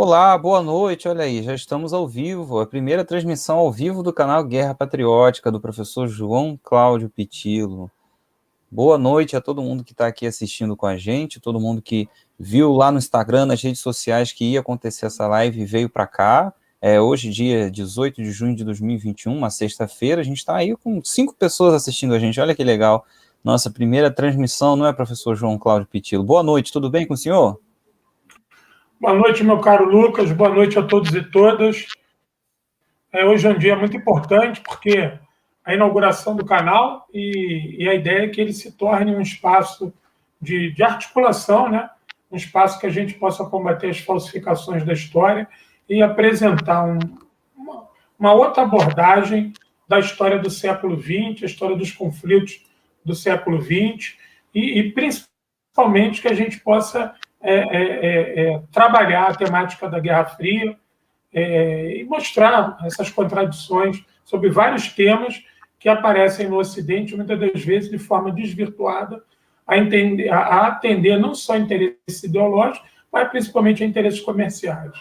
Olá, boa noite. Olha aí, já estamos ao vivo. A primeira transmissão ao vivo do canal Guerra Patriótica do professor João Cláudio Pitilo. Boa noite a todo mundo que está aqui assistindo com a gente, todo mundo que viu lá no Instagram, nas redes sociais que ia acontecer essa live e veio para cá. Hoje, dia 18 de junho de 2021, uma sexta-feira, a gente está aí com 5 pessoas assistindo a gente. Olha que legal. Nossa primeira transmissão, não é, professor João Cláudio Pitilo? Boa noite, tudo bem com o senhor? Boa noite, meu caro Lucas. Boa noite a todos e todas. Hoje é um dia muito importante porque a inauguração do canal e a ideia é que ele se torne um espaço de articulação, né? Um espaço que a gente possa combater as falsificações da história e apresentar uma outra abordagem da história do século XX, a história dos conflitos do século XX e principalmente que a gente possa trabalhar a temática da Guerra Fria e mostrar essas contradições sobre vários temas que aparecem no Ocidente, muitas das vezes de forma desvirtuada, a atender não só interesses ideológicos, mas principalmente a interesses comerciais.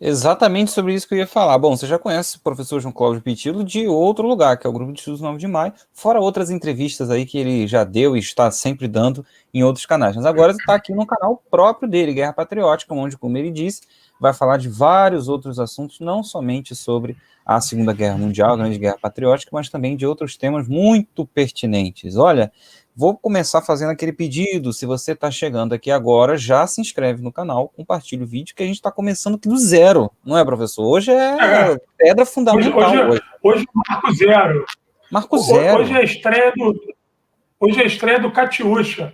Exatamente sobre isso que eu ia falar. Bom, você já conhece o professor João Cláudio Pitilo de outro lugar, que é o Grupo de Estudos 9 de Maio, fora outras entrevistas aí que ele já deu e está sempre dando em outros canais. Mas agora está aqui no canal próprio dele, Guerra Patriótica, onde, como ele disse, vai falar de vários outros assuntos, não somente sobre a Segunda Guerra Mundial, a Grande Guerra Patriótica, mas também de outros temas muito pertinentes. Olha, vou começar fazendo aquele pedido. Se você está chegando aqui agora, já se inscreve no canal, compartilha o vídeo, que a gente está começando aqui do zero, não é, professor? Hoje é pedra fundamental. Hoje é Marco Zero. Marco Zero. Hoje é a estreia do Catiuxa.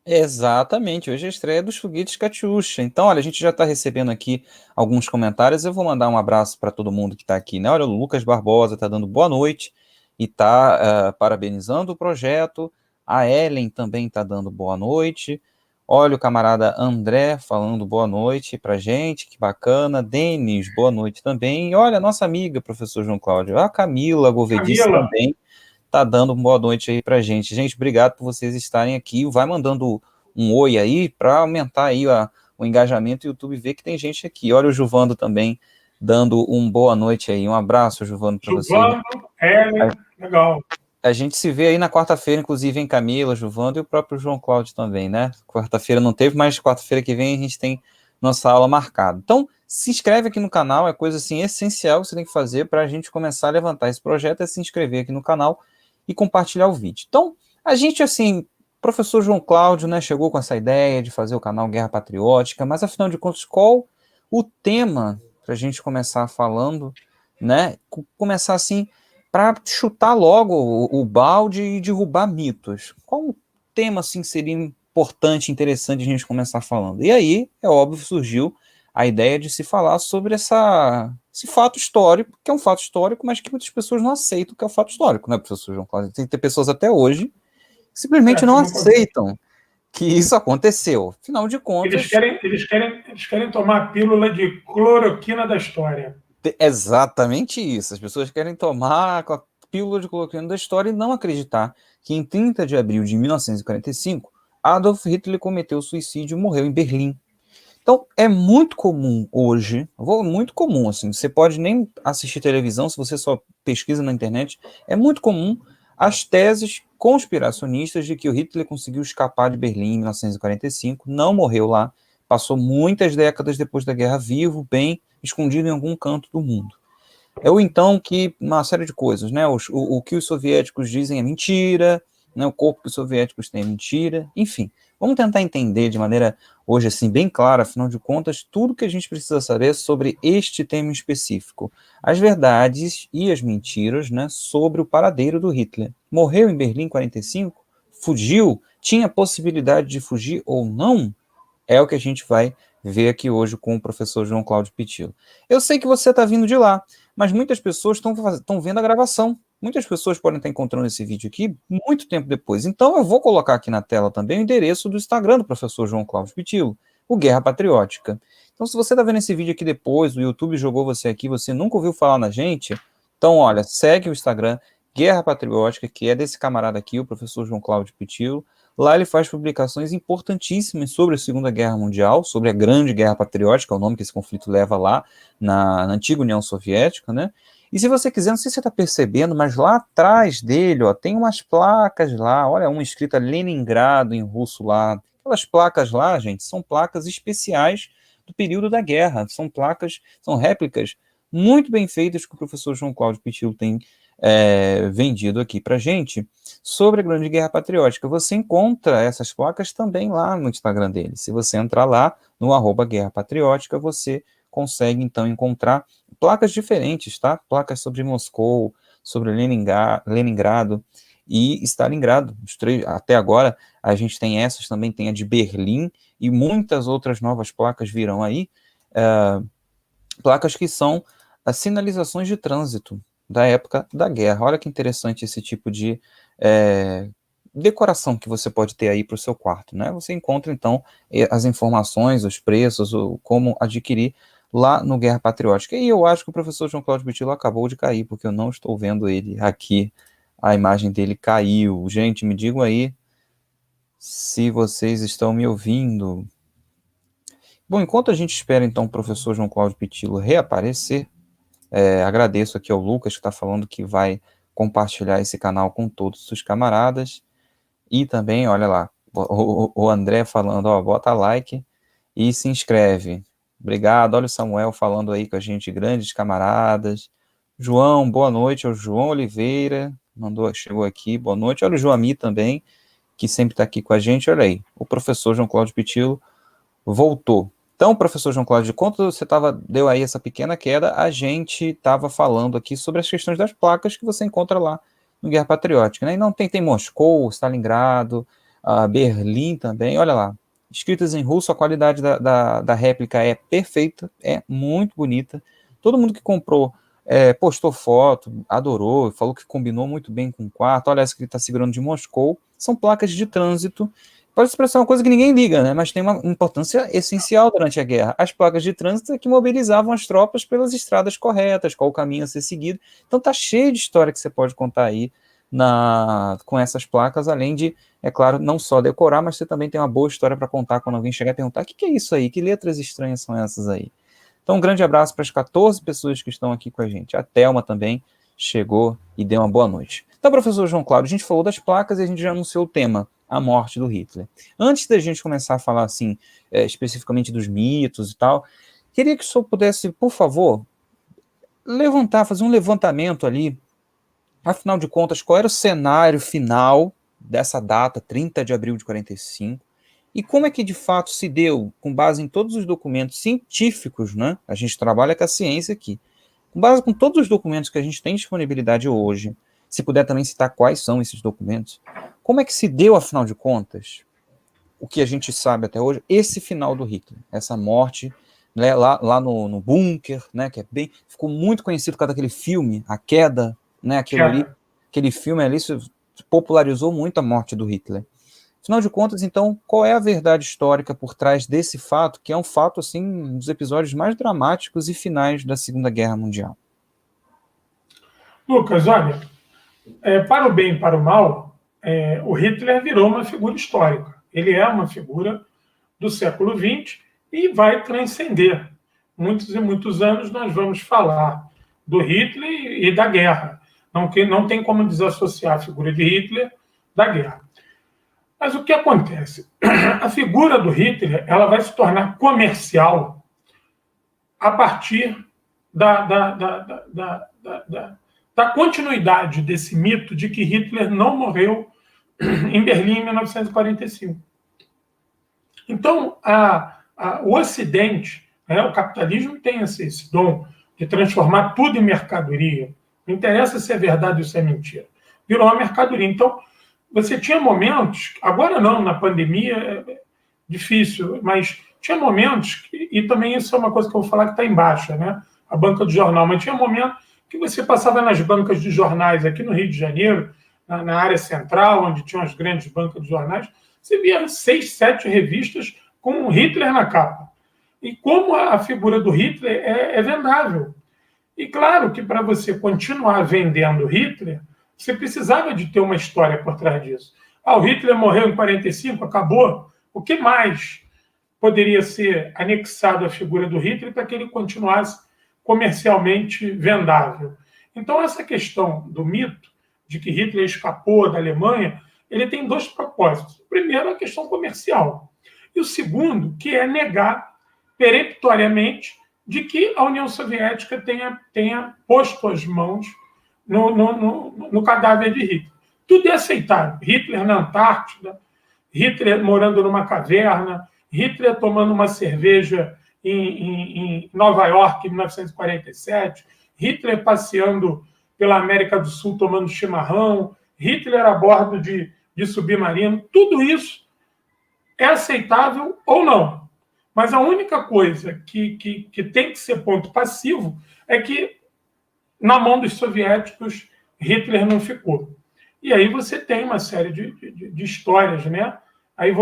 Exatamente, hoje é a estreia dos foguetes Katyusha. Então, olha, a gente já está recebendo aqui alguns comentários. Eu vou mandar um abraço para todo mundo que está aqui, né? Olha, o Lucas Barbosa está dando boa noite e está parabenizando o projeto. A Ellen também está dando boa noite. Olha o camarada André falando boa noite para gente, que bacana. Denis, boa noite também. E olha, a nossa amiga, professor João Cláudio, a Camila Govedice também tá dando boa noite aí pra gente. Gente, obrigado por vocês estarem aqui. Vai mandando um oi aí para aumentar aí o engajamento e o YouTube ver que tem gente aqui. Olha o Juvando também dando um boa noite aí. Um abraço, Juvando, para você. Legal. A gente se vê aí na quarta-feira, inclusive em Camila, Juvando e o próprio João Cláudio também, né? Quarta-feira não teve, mas quarta-feira que vem a gente tem nossa aula marcada. Então, se inscreve aqui no canal, é coisa assim essencial que você tem que fazer para a gente começar a levantar esse projeto, é se inscrever aqui no canal e compartilhar o vídeo. Então, a gente, assim, professor João Cláudio, né, chegou com essa ideia de fazer o canal Guerra Patriótica, mas afinal de contas, qual o tema para a gente começar falando, né, começar assim, para chutar logo o balde e derrubar mitos? Qual o tema, assim, seria importante, interessante a gente começar falando? E aí, é óbvio, surgiu a ideia de se falar sobre esse fato histórico, que é um fato histórico, mas que muitas pessoas não aceitam que é um fato histórico, né, professor João Cláudio? Tem que ter pessoas até hoje que simplesmente não aceitam que isso aconteceu. Afinal de contas... Eles querem tomar a pílula de cloroquina da história. Exatamente isso. As pessoas querem tomar a pílula de cloroquina da história e não acreditar que em 30 de abril de 1945, Adolf Hitler cometeu suicídio e morreu em Berlim. Então, é muito comum hoje, muito comum, assim, você pode nem assistir televisão, se você só pesquisa na internet, é muito comum as teses conspiracionistas de que o Hitler conseguiu escapar de Berlim em 1945, não morreu lá, passou muitas décadas depois da guerra vivo, bem escondido em algum canto do mundo. Ou então que uma série de coisas, né, o que os soviéticos dizem é mentira, né, o corpo que os soviéticos têm é mentira, enfim. Vamos tentar entender de maneira, hoje, assim, bem clara, afinal de contas, tudo que a gente precisa saber sobre este tema específico. As verdades e as mentiras, né, sobre o paradeiro do Hitler. Morreu em Berlim em 45? Fugiu? Tinha possibilidade de fugir ou não? É o que a gente vai ver aqui hoje com o professor João Cláudio Pitilo. Eu sei que você está vindo de lá, mas muitas pessoas estão vendo a gravação. Muitas pessoas podem estar encontrando esse vídeo aqui muito tempo depois. Então eu vou colocar aqui na tela também o endereço do Instagram do professor João Cláudio Pitilo, o Guerra Patriótica. Então, se você está vendo esse vídeo aqui depois, o YouTube jogou você aqui, você nunca ouviu falar na gente, então, olha, segue o Instagram Guerra Patriótica, que é desse camarada aqui, o professor João Cláudio Pitilo. Lá ele faz publicações importantíssimas sobre a Segunda Guerra Mundial, sobre a Grande Guerra Patriótica, é o nome que esse conflito leva lá na antiga União Soviética, né? E se você quiser, não sei se você está percebendo, mas lá atrás dele, ó, tem umas placas lá, olha, uma escrita Leningrado em russo lá. Aquelas placas lá, gente, são placas especiais do período da guerra, são placas, são réplicas muito bem feitas que o professor João Cláudio Pitillo tem vendido aqui para gente sobre a Grande Guerra Patriótica. Você encontra essas placas também lá no Instagram dele. Se você entrar lá no @Guerra Patriótica, você consegue então encontrar placas diferentes, tá? Placas sobre Moscou, sobre Leningrado e Stalingrado. Até agora a gente tem essas, também tem a de Berlim e muitas outras novas placas virão aí, placas que são as sinalizações de trânsito da época da guerra. Olha que interessante esse tipo de decoração que você pode ter aí para o seu quarto, né? Você encontra, então, as informações, os preços, como adquirir lá no Guerra Patriótica. E eu acho que o professor João Cláudio Pitillo acabou de cair, porque eu não estou vendo ele aqui. A imagem dele caiu. Gente, me digam aí se vocês estão me ouvindo. Bom, enquanto a gente espera, então, o professor João Cláudio Pitillo reaparecer, agradeço aqui ao Lucas, que está falando que vai compartilhar esse canal com todos os camaradas. E também, olha lá, o André falando, ó, bota like e se inscreve. Obrigado. Olha o Samuel falando aí com a gente, grandes camaradas. João, boa noite. É o João Oliveira, chegou aqui, boa noite. Olha o Joami também, que sempre está aqui com a gente. Olha aí, o professor João Cláudio Pitillo voltou. Então, professor João Cláudio, quando você deu aí essa pequena queda, a gente estava falando aqui sobre as questões das placas que você encontra lá no Guerra Patriótica, né? E não tem Moscou, Stalingrado, Berlim também, olha lá, escritas em russo, a qualidade da réplica é perfeita, é muito bonita, todo mundo que comprou postou foto, adorou, falou que combinou muito bem com o quarto, olha essa que ele está segurando de Moscou, são placas de trânsito. Pode parecer uma coisa que ninguém liga, né? Mas tem uma importância essencial durante a guerra. As placas de trânsito é que mobilizavam as tropas pelas estradas corretas, qual o caminho a ser seguido. Então tá cheio de história que você pode contar aí com essas placas, além de, é claro, não só decorar, mas você também tem uma boa história para contar quando alguém chegar e perguntar: o que é isso aí? Que letras estranhas são essas aí? Então um grande abraço para as 14 pessoas que estão aqui com a gente. A Thelma também chegou e deu uma boa noite. Então, professor João Cláudio, a gente falou das placas e a gente já anunciou o tema, a morte do Hitler. Antes da gente começar a falar, assim, especificamente dos mitos e tal, queria que o senhor pudesse, por favor, fazer um levantamento ali, afinal de contas, qual era o cenário final dessa data, 30 de abril de 45, e como é que de fato se deu, com base em todos os documentos científicos, né? A gente trabalha com a ciência aqui, com base com todos os documentos que a gente tem disponibilidade hoje, se puder também citar quais são esses documentos, como é que se deu, afinal de contas, o que a gente sabe até hoje, esse final do Hitler, essa morte, né, lá no bunker, né, que ficou muito conhecido por causa daquele filme, A Queda, né, aquele filme ali popularizou muito a morte do Hitler. Afinal de contas, então, qual é a verdade histórica por trás desse fato, que é um fato, assim, um dos episódios mais dramáticos e finais da Segunda Guerra Mundial? Lucas, olha, para o bem e para o mal, o Hitler virou uma figura histórica. Ele é uma figura do século XX e vai transcender. Muitos e muitos anos nós vamos falar do Hitler e da guerra. Não tem como desassociar a figura de Hitler da guerra. Mas o que acontece? A figura do Hitler ela vai se tornar comercial a partir da continuidade desse mito de que Hitler não morreu em Berlim em 1945. Então, o Ocidente, o capitalismo tem esse dom de transformar tudo em mercadoria. Não interessa se é verdade ou se é mentira. Virou uma mercadoria. Então, você tinha momentos, agora não, na pandemia é difícil, mas tinha momentos, e também isso é uma coisa que eu vou falar que está em baixa, né? A banca do jornal, mas tinha momentos que você passava nas bancas de jornais aqui no Rio de Janeiro, na área central, onde tinham as grandes bancas de jornais, você via 6, 7 revistas com Hitler na capa. E como a figura do Hitler é vendável. E claro que para você continuar vendendo Hitler, você precisava de ter uma história por trás disso. o Hitler morreu em 45, acabou. O que mais poderia ser anexado à figura do Hitler para que ele continuasse comercialmente vendável? Então, essa questão do mito de que Hitler escapou da Alemanha, ele tem dois propósitos. O primeiro é a questão comercial. E o segundo, que é negar peremptoriamente de que a União Soviética tenha posto as mãos no cadáver de Hitler. Tudo é aceitável. Hitler na Antártida, Hitler morando numa caverna, Hitler tomando uma cerveja em Nova York em 1947, Hitler passeando pela América do Sul tomando chimarrão, Hitler a bordo de submarino. Tudo isso é aceitável ou não. Mas a única coisa que tem que ser ponto passivo é que, na mão dos soviéticos, Hitler não ficou. E aí você tem uma série de histórias, né? Aí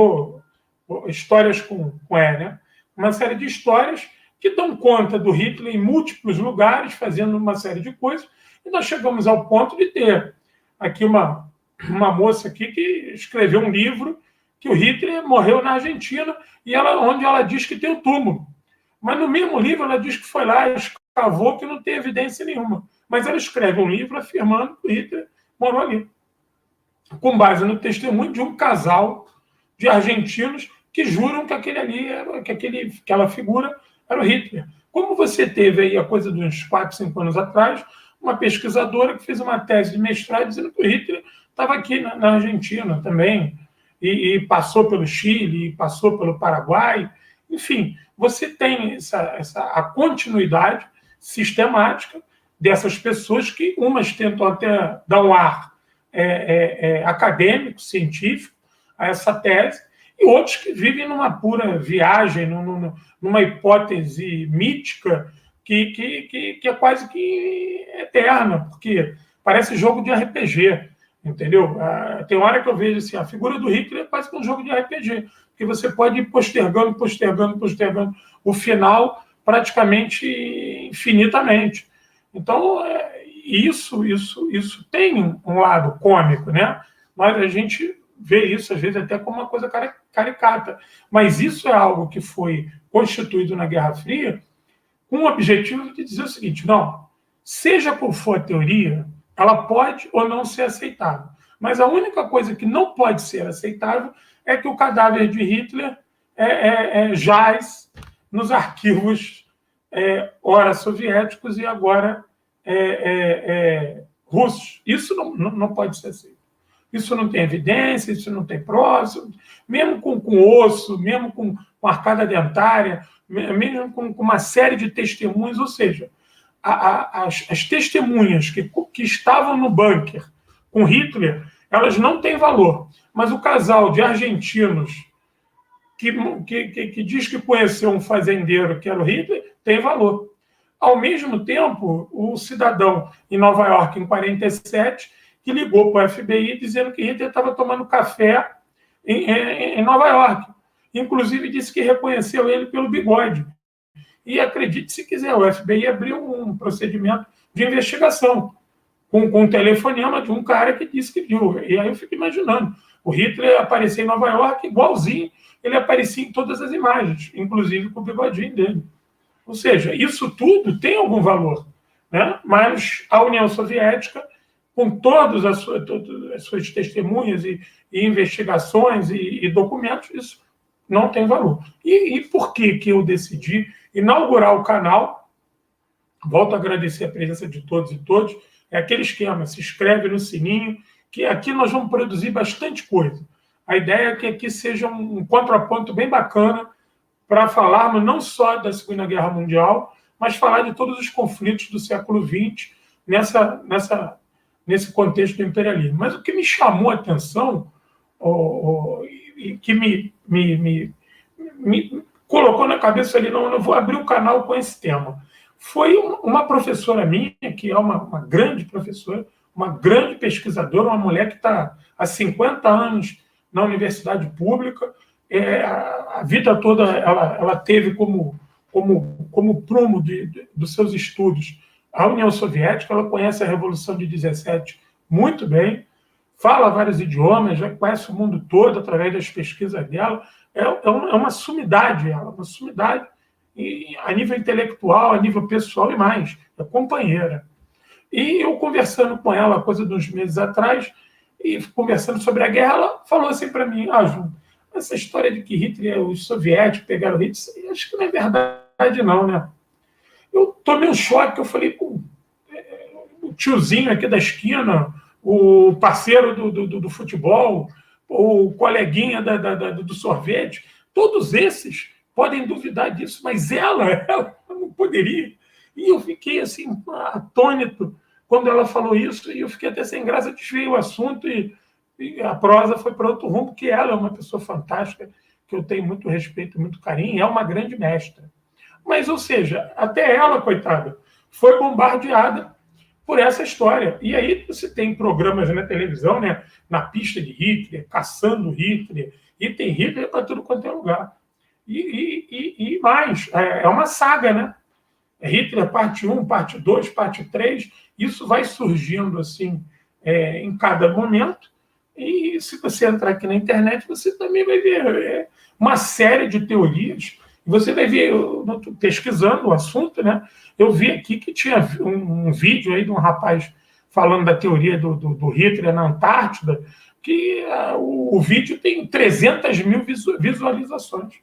histórias com E, né? Uma série de histórias que dão conta do Hitler em múltiplos lugares, fazendo uma série de coisas, e nós chegamos ao ponto de ter aqui uma moça aqui que escreveu um livro que o Hitler morreu na Argentina, e onde ela diz que tem o túmulo. Mas no mesmo livro ela diz que foi lá, escavou, que não tem evidência nenhuma. Mas ela escreve um livro afirmando que o Hitler morou ali, com base no testemunho de um casal de argentinos que juram que aquela figura era o Hitler. Como você teve aí, a coisa de uns 4, 5 anos atrás, uma pesquisadora que fez uma tese de mestrado dizendo que o Hitler estava aqui na Argentina também, e passou pelo Chile, e passou pelo Paraguai. Enfim, você tem a continuidade sistemática dessas pessoas que umas tentam até dar um ar acadêmico, científico, a essa tese, e outros que vivem numa pura viagem, numa hipótese mítica que é quase que eterna, porque parece jogo de RPG, entendeu? Tem hora que eu vejo assim, a figura do Hitler é quase que um jogo de RPG, que você pode ir postergando o final praticamente infinitamente. Então, isso tem um lado cômico, né? Mas a gente vê isso, às vezes, até como uma coisa caricata. Mas isso é algo que foi constituído na Guerra Fria com o objetivo de dizer o seguinte: não, seja qual for a teoria, ela pode ou não ser aceitável. Mas a única coisa que não pode ser aceitável é que o cadáver de Hitler jaz nos arquivos ora soviéticos e agora russos. Isso não pode ser aceito. Isso não tem evidência, isso não tem prova, mesmo com osso, mesmo com arcada dentária, mesmo com uma série de testemunhas, ou seja, as testemunhas que estavam no bunker com Hitler, elas não têm valor. Mas o casal de argentinos que diz que conheceu um fazendeiro que era o Hitler, tem valor. Ao mesmo tempo, o cidadão em Nova York, em 47, que ligou para o FBI dizendo que Hitler estava tomando café em Nova York. Inclusive, disse que reconheceu ele pelo bigode. E acredite se quiser, o FBI abriu um procedimento de investigação com um telefonema de um cara que disse que viu. E aí eu fico imaginando, o Hitler aparecia em Nova York igualzinho, ele aparecia em todas as imagens, inclusive com o bigodinho dele. Ou seja, isso tudo tem algum valor, né? Mas a União Soviética, com todas as suas testemunhas e investigações e documentos, isso não tem valor. E por que eu decidi inaugurar o canal? Volto a agradecer a presença de todos e todos. É aquele esquema, se inscreve no sininho, que aqui nós vamos produzir bastante coisa. A ideia é que aqui seja um contraponto bem bacana para falarmos não só da Segunda Guerra Mundial, mas falar de todos os conflitos do século XX nesse contexto do imperialismo. Mas o que me chamou a atenção, e que me colocou na cabeça ali, não, eu vou abrir um canal com esse tema, foi uma professora minha, que é uma grande professora, uma grande pesquisadora, uma mulher que está há 50 anos na universidade pública, a vida toda ela teve como prumo dos seus estudos a União Soviética, ela conhece a Revolução de 17 muito bem, fala vários idiomas, já conhece o mundo todo através das pesquisas dela. É uma sumidade, ela, uma sumidade a nível intelectual, a nível pessoal e mais. É companheira. E eu conversando com ela, coisa de uns meses atrás, e conversando sobre a guerra, ela falou assim para mim, Ju, essa história de que Hitler, os soviéticos pegaram Hitler, acho que não é verdade não, né? Eu tomei um choque, eu falei, pô, o tiozinho aqui da esquina, o parceiro do futebol, o coleguinha do sorvete, todos esses podem duvidar disso, mas ela não poderia. E eu fiquei assim, atônito quando ela falou isso, e eu fiquei até sem graça, desviei o assunto e a prosa foi para outro rumo, porque ela é uma pessoa fantástica, que eu tenho muito respeito, muito carinho, é uma grande mestra. Mas, ou seja, até ela, coitada, foi bombardeada por essa história. E aí você tem programas na televisão, né, na pista de Hitler, caçando Hitler, e tem Hitler para tudo quanto é lugar. E mais, é uma saga, né? Hitler parte 1, parte 2, parte 3, isso vai surgindo assim em cada momento. E se você entrar aqui na internet, você também vai ver uma série de teorias. Você vai ver, pesquisando o assunto, né? Eu vi aqui que tinha um vídeo aí de um rapaz falando da teoria do Hitler na Antártida, que o vídeo tem 300 mil visualizações.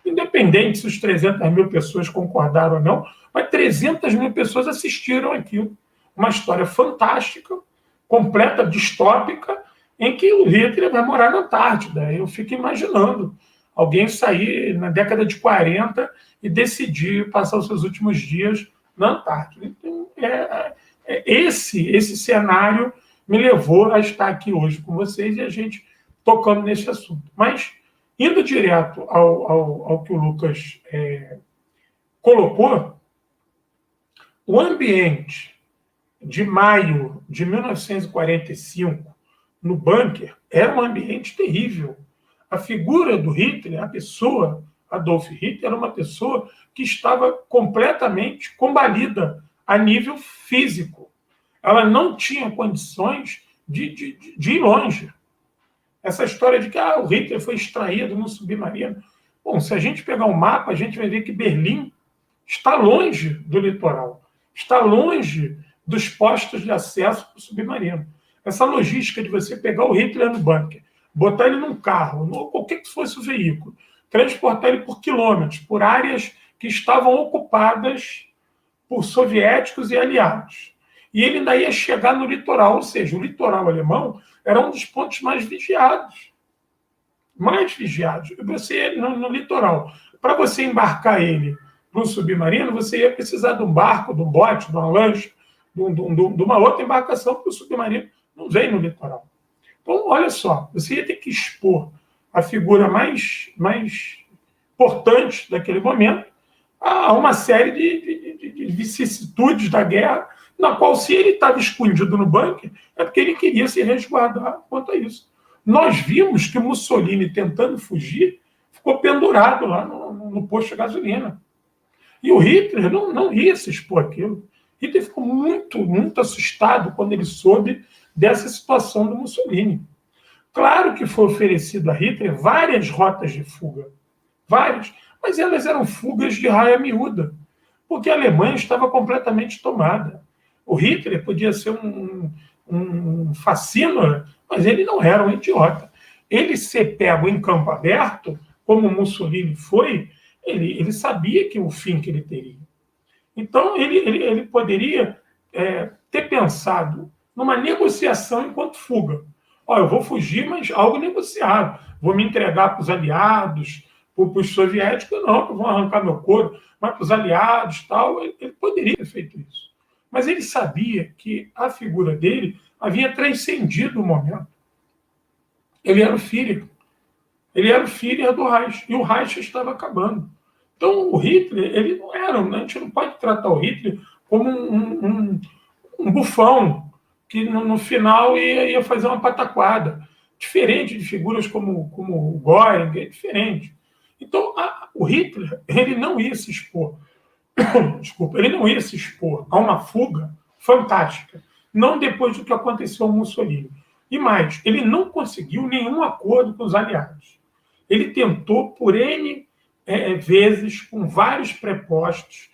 Independente se os 300 mil pessoas concordaram ou não, mas 300 mil pessoas assistiram aquilo. Uma história fantástica, completa, distópica, em que o Hitler vai morar na Antártida. Eu fico imaginando alguém sair na década de 40 e decidir passar os seus últimos dias na Antártida. Então, esse cenário me levou a estar aqui hoje com vocês e a gente tocando nesse assunto. Mas, indo direto ao que o Lucas colocou, o ambiente de maio de 1945, no bunker, era um ambiente terrível. A figura do Hitler, a pessoa, Adolf Hitler, era uma pessoa que estava completamente combalida a nível físico. Ela não tinha condições de ir longe. Essa história de que o Hitler foi extraído num submarino. Bom, se a gente pegar um mapa, a gente vai ver que Berlim está longe do litoral, está longe dos postos de acesso para o submarino. Essa logística de você pegar o Hitler no bunker, botar ele num carro, ou qualquer que fosse o veículo, transportar ele por quilômetros, por áreas que estavam ocupadas por soviéticos e aliados. E ele ainda ia chegar no litoral, ou seja, o litoral alemão era um dos pontos mais vigiados. Mais vigiados. Você, no litoral, para você embarcar ele para um submarino, você ia precisar de um barco, de um bote, de uma lancha, de uma outra embarcação, porque o submarino não vem no litoral. Então, olha só, você ia ter que expor a figura mais importante daquele momento a uma série de vicissitudes da guerra, na qual, se ele estava escondido no bunker, é porque ele queria se resguardar quanto a isso. Nós vimos que Mussolini, tentando fugir, ficou pendurado lá no posto de gasolina. E o Hitler não ia se expor aquilo. Hitler ficou muito assustado quando ele soube dessa situação do Mussolini. Claro que foi oferecido a Hitler várias rotas de fuga. Várias. Mas elas eram fugas de raia miúda. Porque a Alemanha estava completamente tomada. O Hitler podia ser um fascínora, mas ele não era um idiota. Ele ser pego em campo aberto, como Mussolini foi, ele sabia que o fim que ele teria. Então, ele poderia ter pensado numa negociação enquanto fuga. Eu vou fugir, mas algo negociado. Vou me entregar para os aliados, para os soviéticos, não, que vão arrancar meu couro, mas para os aliados, tal. Ele poderia ter feito isso. Mas ele sabia que a figura dele havia transcendido o momento. Ele era o Führer. Ele era o Führer do Reich. E o Reich estava acabando. Então, o Hitler, ele não era... A gente não pode tratar o Hitler como um bufão que, no final, ia fazer uma pataquada. Diferente de figuras como o Göring, é diferente. Então, o Hitler, ele não ia se expor. Desculpa, ele não ia se expor a uma fuga fantástica. Não depois do que aconteceu ao Mussolini. E mais, ele não conseguiu nenhum acordo com os aliados. Ele tentou por N vezes, com vários prepostos,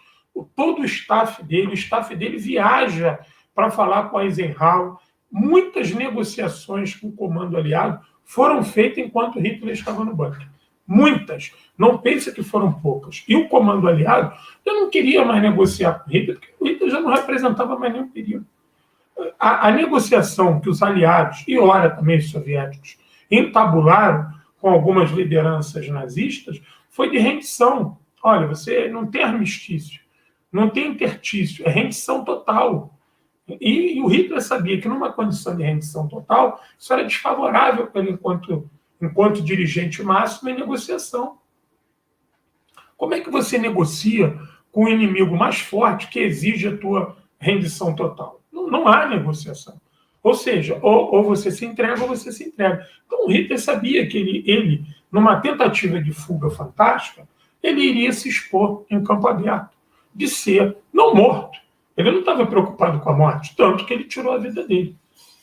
todo o staff dele viaja para falar com a Eisenhower. Muitas negociações com o comando aliado foram feitas enquanto Hitler estava no bunker. Muitas. Não pense que foram poucas. E o comando aliado, eu não queria mais negociar com Hitler, porque o Hitler já não representava mais nenhum perigo. A negociação que os aliados, e ora também os soviéticos, entabularam com algumas lideranças nazistas foi de rendição. Olha, você não tem armistício, não tem intertício, é rendição total. E o Hitler sabia que numa condição de rendição total, isso era desfavorável para ele enquanto dirigente máximo em negociação. Como é que você negocia com um inimigo mais forte que exige a tua rendição total? Não há negociação. Ou seja, ou você se entrega ou você se entrega. Então o Hitler sabia que ele, numa tentativa de fuga fantástica, ele iria se expor em campo aberto, de ser não morto. Ele não estava preocupado com a morte, tanto que ele tirou a vida dele.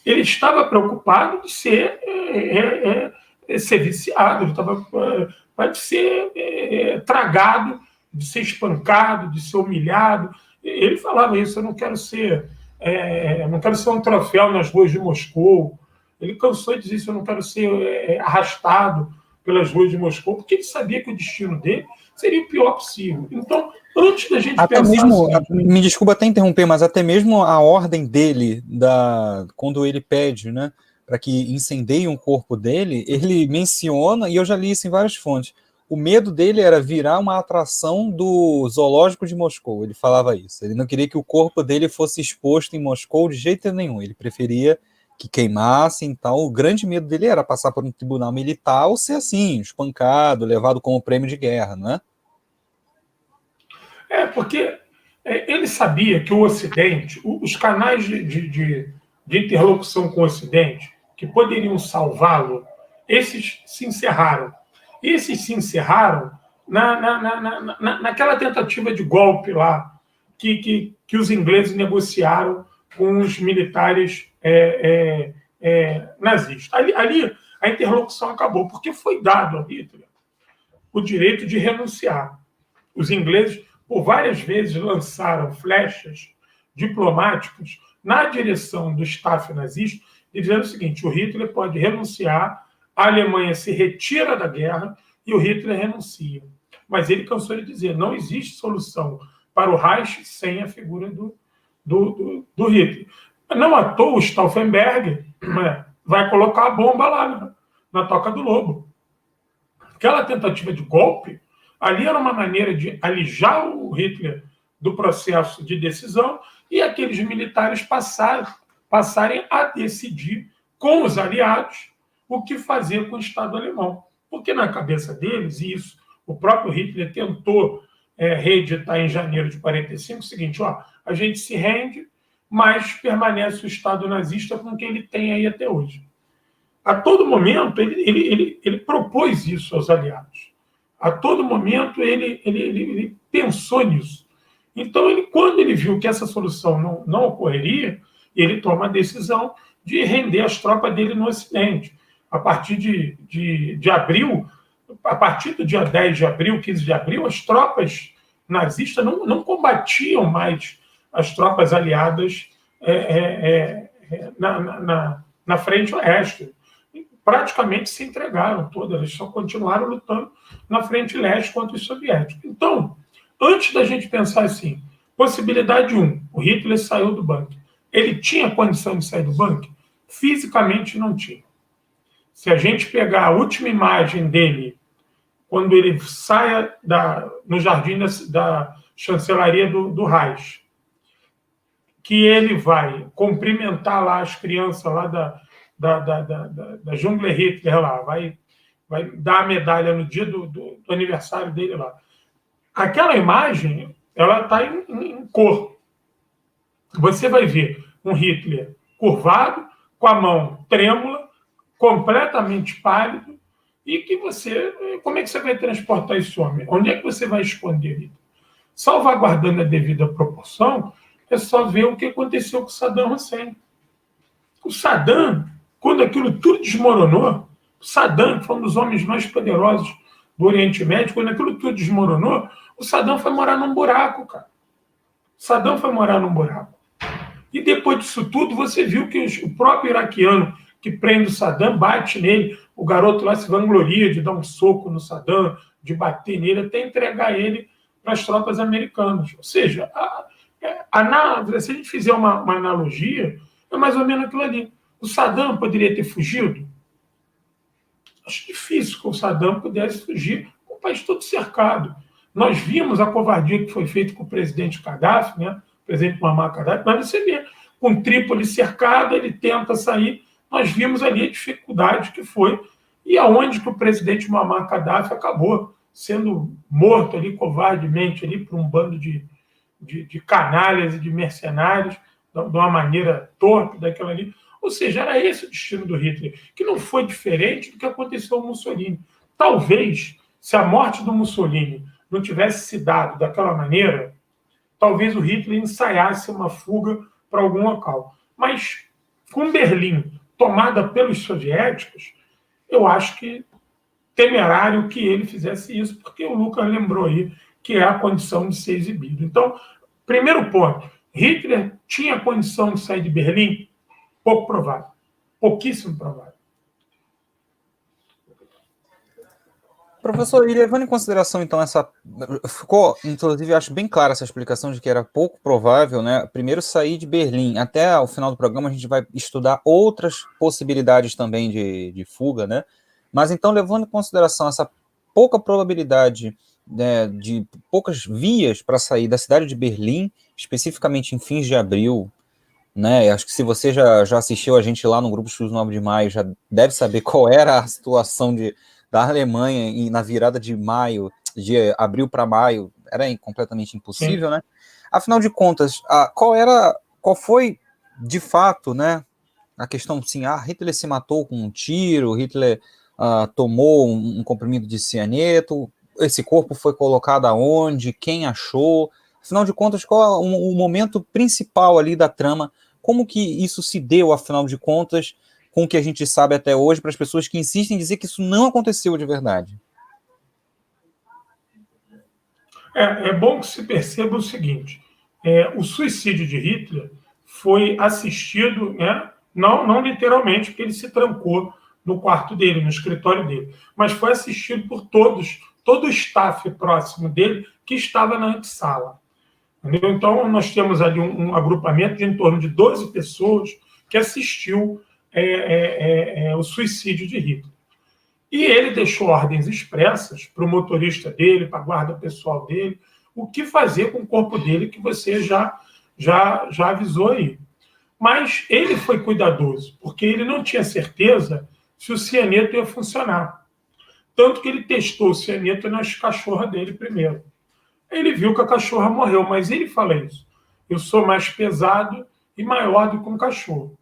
Ele estava preocupado de ser viciado, ele estava de ser tragado, de ser espancado, de ser humilhado. Ele falava isso: eu não quero ser um troféu nas ruas de Moscou. Ele cansou de dizer isso: eu não quero ser arrastado pelas ruas de Moscou, porque ele sabia que o destino dele seria o pior possível. Então, antes da gente até pensar mesmo, assim, me desculpa até interromper, mas até mesmo a ordem dele, quando ele pede, né, para que incendeiem o corpo dele, ele menciona, e eu já li isso em várias fontes, o medo dele era virar uma atração do zoológico de Moscou. Ele falava isso. Ele não queria que o corpo dele fosse exposto em Moscou de jeito nenhum. Ele preferia que queimassem e tal. O grande medo dele era passar por um tribunal militar ou ser assim, espancado, levado como prêmio de guerra, não é? Porque ele sabia que o Ocidente, os canais de interlocução com o Ocidente, que poderiam salvá-lo, esses se encerraram. Esses se encerraram naquela tentativa de golpe lá, que os ingleses negociaram com os militares nazistas. Ali a interlocução acabou, porque foi dado a Hitler o direito de renunciar. Os ingleses, por várias vezes, lançaram flechas diplomáticas na direção do staff nazista, dizendo o seguinte: o Hitler pode renunciar, a Alemanha se retira da guerra e o Hitler renuncia. Mas ele cansou de dizer: não existe solução para o Reich sem a figura do Hitler. Não à toa o Stauffenberg vai colocar a bomba lá na Toca do Lobo. Aquela tentativa de golpe, ali era uma maneira de alijar o Hitler do processo de decisão e aqueles militares passarem a decidir com os aliados o que fazer com o Estado alemão. Porque na cabeça deles, e isso o próprio Hitler tentou reeditar em janeiro de 1945, o seguinte: a gente se rende, mas permanece o Estado nazista com quem ele tem aí até hoje. A todo momento, ele propôs isso aos aliados. A todo momento, ele pensou nisso. Então, quando ele viu que essa solução não ocorreria, ele toma a decisão de render as tropas dele no Ocidente. A partir de abril, a partir do dia 10 de abril, 15 de abril, as tropas nazistas não combatiam mais as tropas aliadas na frente oeste. Praticamente se entregaram todas, eles só continuaram lutando na frente leste contra os soviéticos. Então, antes da gente pensar assim, possibilidade 1, o Hitler saiu do bunker. Ele tinha condição de sair do bunker? Fisicamente não tinha. Se a gente pegar a última imagem dele, quando ele sai no jardim da chancelaria do Reich, que ele vai cumprimentar lá as crianças lá da Jungle Hitler lá, vai dar a medalha no dia do aniversário dele lá. Aquela imagem, ela está em cor. Você vai ver um Hitler curvado, com a mão trêmula, completamente pálido, e que como é que você vai transportar esse homem? Onde é que você vai esconder ele? Salvaguardando a devida proporção, é só ver o que aconteceu com o Saddam Hussein. O Saddam, quando aquilo tudo desmoronou, Saddam, que foi um dos homens mais poderosos do Oriente Médio, quando aquilo tudo desmoronou, o Saddam foi morar num buraco, cara. Saddam foi morar num buraco. E depois disso tudo, você viu que o próprio iraquiano que prende o Saddam bate nele, o garoto lá se vangloria de dar um soco no Saddam, de bater nele, até entregar ele para as tropas americanas. Ou seja, se a gente fizer uma analogia, é mais ou menos aquilo ali. O Saddam poderia ter fugido? Acho difícil que o Saddam pudesse fugir com o país todo cercado. Nós vimos a covardia que foi feita com o presidente Gaddafi, né? O presidente Muammar Gaddafi, mas você vê, com Trípoli cercada, ele tenta sair. Nós vimos ali a dificuldade que foi e aonde que o presidente Muammar Gaddafi acabou sendo morto ali covardemente ali por um bando de canalhas e de mercenários, de uma maneira torpe daquela ali. Ou seja, era esse o destino do Hitler, que não foi diferente do que aconteceu com Mussolini. Talvez, se a morte do Mussolini não tivesse se dado daquela maneira, talvez o Hitler ensaiasse uma fuga para algum local. Mas, com Berlim tomada pelos soviéticos, eu acho que temerário que ele fizesse isso, porque o Lucas lembrou aí que é a condição de ser exibido. Então, primeiro ponto, Hitler tinha condição de sair de Berlim? Pouco provável. Pouquíssimo provável. Professor, e levando em consideração, então, ficou, inclusive, acho bem clara essa explicação de que era pouco provável, né? Primeiro sair de Berlim. Até o final do programa a gente vai estudar outras possibilidades também de fuga, né? Mas, então, levando em consideração essa pouca probabilidade, né, de poucas vias para sair da cidade de Berlim, especificamente em fins de abril, né? Acho que se você já assistiu a gente lá no Grupo Estudos 9 de Maio, já deve saber qual era a situação da Alemanha na virada de abril para maio, era completamente impossível, né? Afinal de contas, qual foi, de fato, né, a questão, assim, Hitler se matou com um tiro, Hitler tomou um comprimido de cianeto, esse corpo foi colocado aonde, quem achou, afinal de contas, qual é o momento principal ali da trama, como que isso se deu, afinal de contas, com o que a gente sabe até hoje, para as pessoas que insistem em dizer que isso não aconteceu de verdade? É bom que se perceba o seguinte, o suicídio de Hitler foi assistido, né, não literalmente, porque ele se trancou no quarto dele, no escritório dele, mas foi assistido por todo o staff próximo dele que estava na antessala. Entendeu? Então, nós temos ali um agrupamento de em torno de 12 pessoas que assistiu o suicídio de Hitler. E ele deixou ordens expressas para o motorista dele, para a guarda pessoal dele, o que fazer com o corpo dele, que você já avisou aí. Mas ele foi cuidadoso, porque ele não tinha certeza se o cianeto ia funcionar. Tanto que ele testou o cianeto nas cachorras dele primeiro. Ele viu que a cachorra morreu, mas ele fala isso. Eu sou mais pesado e maior do que um cachorro.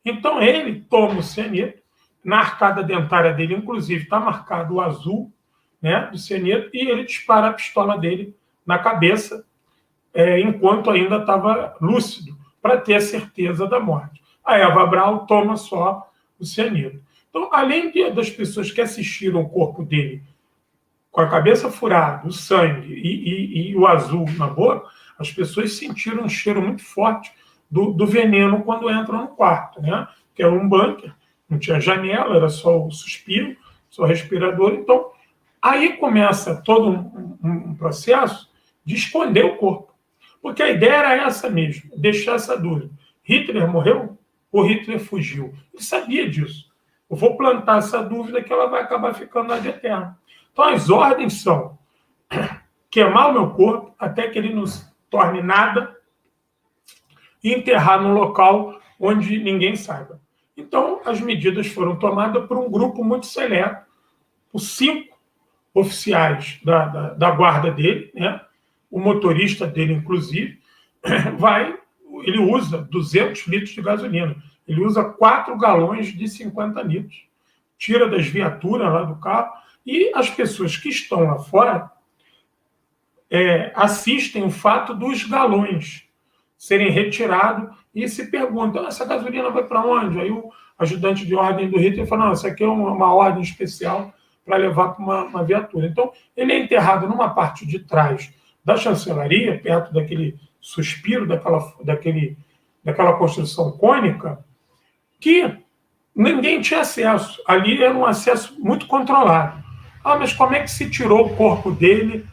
Então ele toma o cianeto, na arcada dentária dele, inclusive, está marcado o azul, né, do cianeto, e ele dispara a pistola dele na cabeça, enquanto ainda estava lúcido, para ter a certeza da morte. A Eva Braun toma só o cianeto. Então, além das pessoas que assistiram o corpo dele com a cabeça furada, o sangue e o azul na boca, as pessoas sentiram um cheiro muito forte do veneno quando entram no quarto, né? Que era um bunker, não tinha janela, era só o suspiro, só o respirador. Então, aí começa todo um processo de esconder o corpo. Porque a ideia era essa mesmo, deixar essa dúvida. Hitler morreu ou Hitler fugiu? Ele sabia disso. Eu vou plantar essa dúvida que ela vai acabar ficando lá de eterno. Então, as ordens são queimar o meu corpo até que ele não se torne nada e enterrar num local onde ninguém saiba. Então, as medidas foram tomadas por um grupo muito seleto, os 5 oficiais da guarda dele, né? O motorista dele, inclusive, ele usa 200 litros de gasolina, ele usa 4 galões de 50 litros, tira das viaturas lá do carro, e as pessoas que estão lá fora assistem o fato dos galões serem retirados e se perguntam, essa gasolina vai para onde? Aí o ajudante de ordem do Hitler falou, não, essa aqui é uma ordem especial para levar para uma viatura. Então, ele é enterrado numa parte de trás da chancelaria, perto daquele suspiro, daquela construção cônica, que ninguém tinha acesso. Ali era um acesso muito controlado. Ah, mas como é que se tirou o corpo dele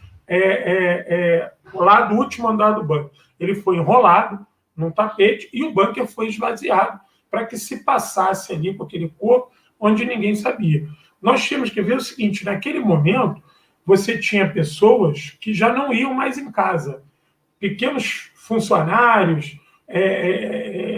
lá do último andar do bunker? Ele foi enrolado num tapete e o bunker foi esvaziado para que se passasse ali com aquele corpo onde ninguém sabia. Nós tínhamos que ver o seguinte, naquele momento, você tinha pessoas que já não iam mais em casa. Pequenos funcionários,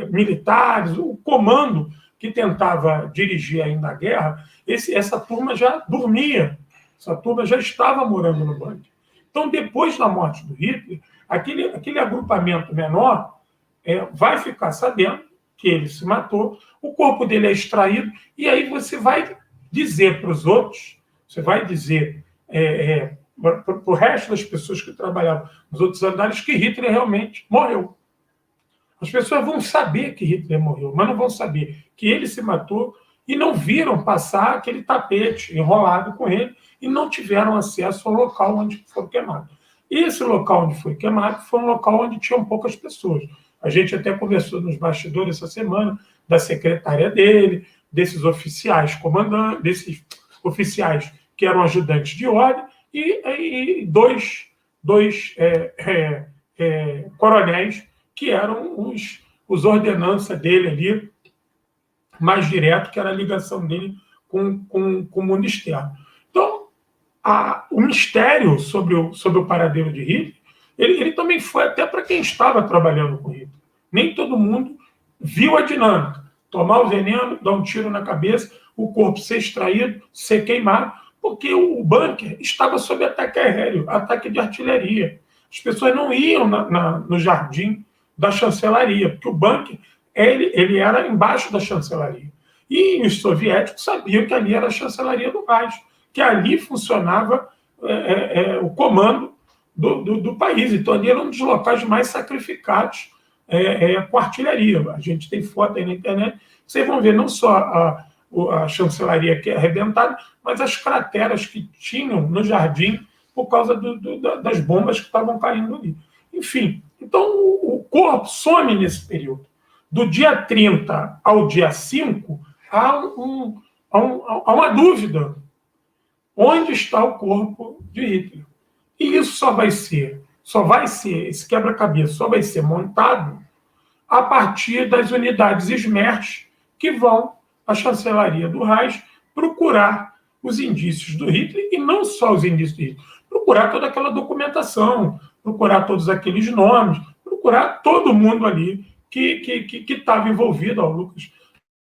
militares, o comando que tentava dirigir ainda a guerra, essa turma já dormia, essa turma já estava morando no bunker. Então, depois da morte do Hitler, aquele agrupamento menor vai ficar sabendo que ele se matou, o corpo dele é extraído, e aí você vai dizer para os outros, você vai dizer para o resto das pessoas que trabalhavam nos outros andares que Hitler realmente morreu. As pessoas vão saber que Hitler morreu, mas não vão saber que ele se matou e não viram passar aquele tapete enrolado com ele e não tiveram acesso ao local onde foi queimado. E esse local onde foi queimado foi um local onde tinham poucas pessoas. A gente até conversou nos bastidores essa semana da secretária dele, desses oficiais comandantes, desses oficiais que eram ajudantes de ordem e dois coronéis que eram os ordenanças dele ali, mais direto, que era a ligação dele com o mundo externo. Então, o mistério sobre o paradeiro de Hitler, ele também foi até para quem estava trabalhando com Hitler. Nem todo mundo viu a dinâmica. Tomar o veneno, dar um tiro na cabeça, o corpo ser extraído, ser queimado, porque o bunker estava sob ataque aéreo, ataque de artilharia. As pessoas não iam no jardim da chancelaria, porque o bunker ele era embaixo da chancelaria. E os soviéticos sabiam que ali era a chancelaria do Reich, que ali funcionava o comando do país. Então, ali era um dos locais mais sacrificados com artilharia. A gente tem foto aí na internet. Vocês vão ver não só a chancelaria que é arrebentada, mas as crateras que tinham no jardim por causa das bombas que estavam caindo ali. Enfim, então o corpo some nesse período. Do dia 30 ao dia 5, há uma dúvida. Onde está o corpo de Hitler? E isso só vai ser, esse quebra-cabeça só vai ser montado a partir das unidades SMERSH que vão à chancelaria do Reich procurar os indícios do Hitler, e não só os indícios do Hitler, procurar toda aquela documentação, procurar todos aqueles nomes, procurar todo mundo ali que estava envolvido. O Lucas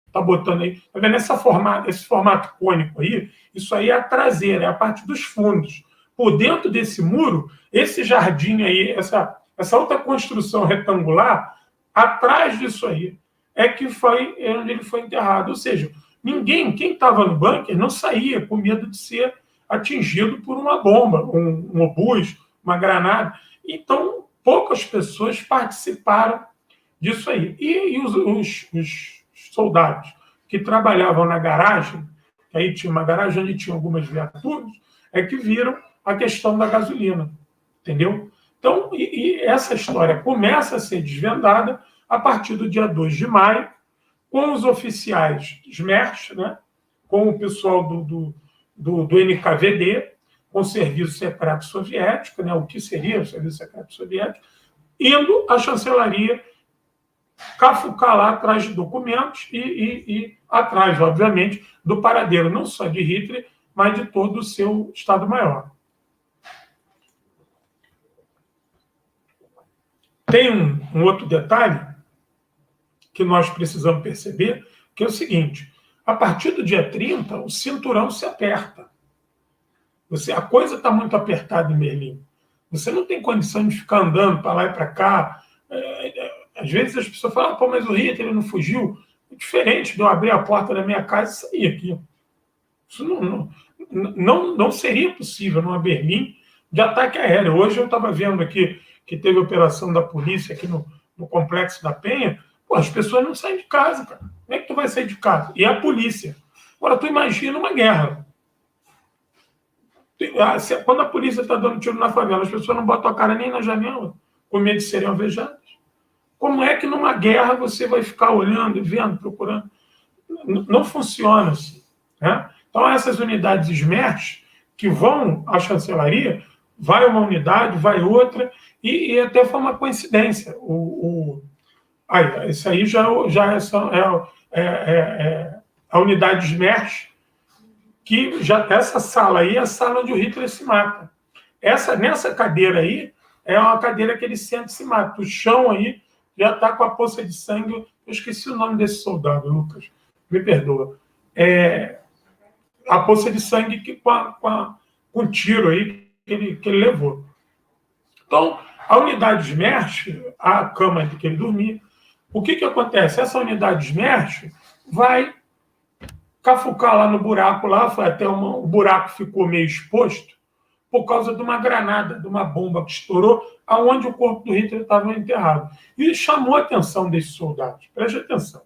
está botando aí, tá vendo esse formato cônico aí? Isso aí é a traseira, é a parte dos fundos. Por dentro desse muro, esse jardim aí, essa outra construção retangular, atrás disso aí, é que foi onde ele foi enterrado. Ou seja, quem estava no bunker não saía com medo de ser atingido por uma bomba, um obus, uma granada. Então, poucas pessoas participaram disso aí. E os soldados que trabalhavam na garagem, que aí tinha uma garagem onde tinha algumas viaturas, é que viram a questão da gasolina, entendeu? Então, e essa história começa a ser desvendada a partir do dia 2 de maio, com os oficiais SMERSH, né, com o pessoal do NKVD, com o Serviço Secreto Soviético, né, o que seria o Serviço Secreto Soviético, indo à chancelaria cafucar lá atrás de documentos e atrás, obviamente, do paradeiro, não só de Hitler, mas de todo o seu Estado-Maior. Tem um outro detalhe que nós precisamos perceber, que é o seguinte: a partir do dia 30, o cinturão se aperta. A coisa está muito apertada em Berlim. Você não tem condição de ficar andando para lá e para cá. Às vezes as pessoas falam, pô, mas o Hitler não fugiu. É diferente de eu abrir a porta da minha casa e sair aqui. Isso não seria possível numa Berlim de ataque aéreo. Hoje eu estava vendo aqui que teve operação da polícia aqui no Complexo da Penha. Pô, as pessoas não saem de casa, cara. Como é que tu vai sair de casa? E a polícia. Agora, tu imagina uma guerra. Quando a polícia está dando tiro na favela, as pessoas não botam a cara nem na janela, com medo de serem alvejadas. Como é que numa guerra você vai ficar olhando, vendo, procurando? Não funciona assim. Né? Então, essas unidades SMERS que vão à chancelaria, vai uma unidade, vai outra, e até foi uma coincidência. Isso aí já é a unidade SMERS, que essa sala aí é a sala onde o Hitler se mata. Nessa cadeira aí, é uma cadeira que ele senta e se mata. O chão aí já está com a poça de sangue. Eu esqueci o nome desse soldado, Lucas. Me perdoa. A poça de sangue com o tiro aí que ele levou. Então, a unidade SMERS, a cama que ele dormia, o que acontece? Essa unidade SMERS vai cafucar lá no buraco, o buraco ficou meio exposto por causa de uma granada, de uma bomba que estourou, aonde o corpo do Hitler estava enterrado. E chamou a atenção desses soldados. Preste atenção.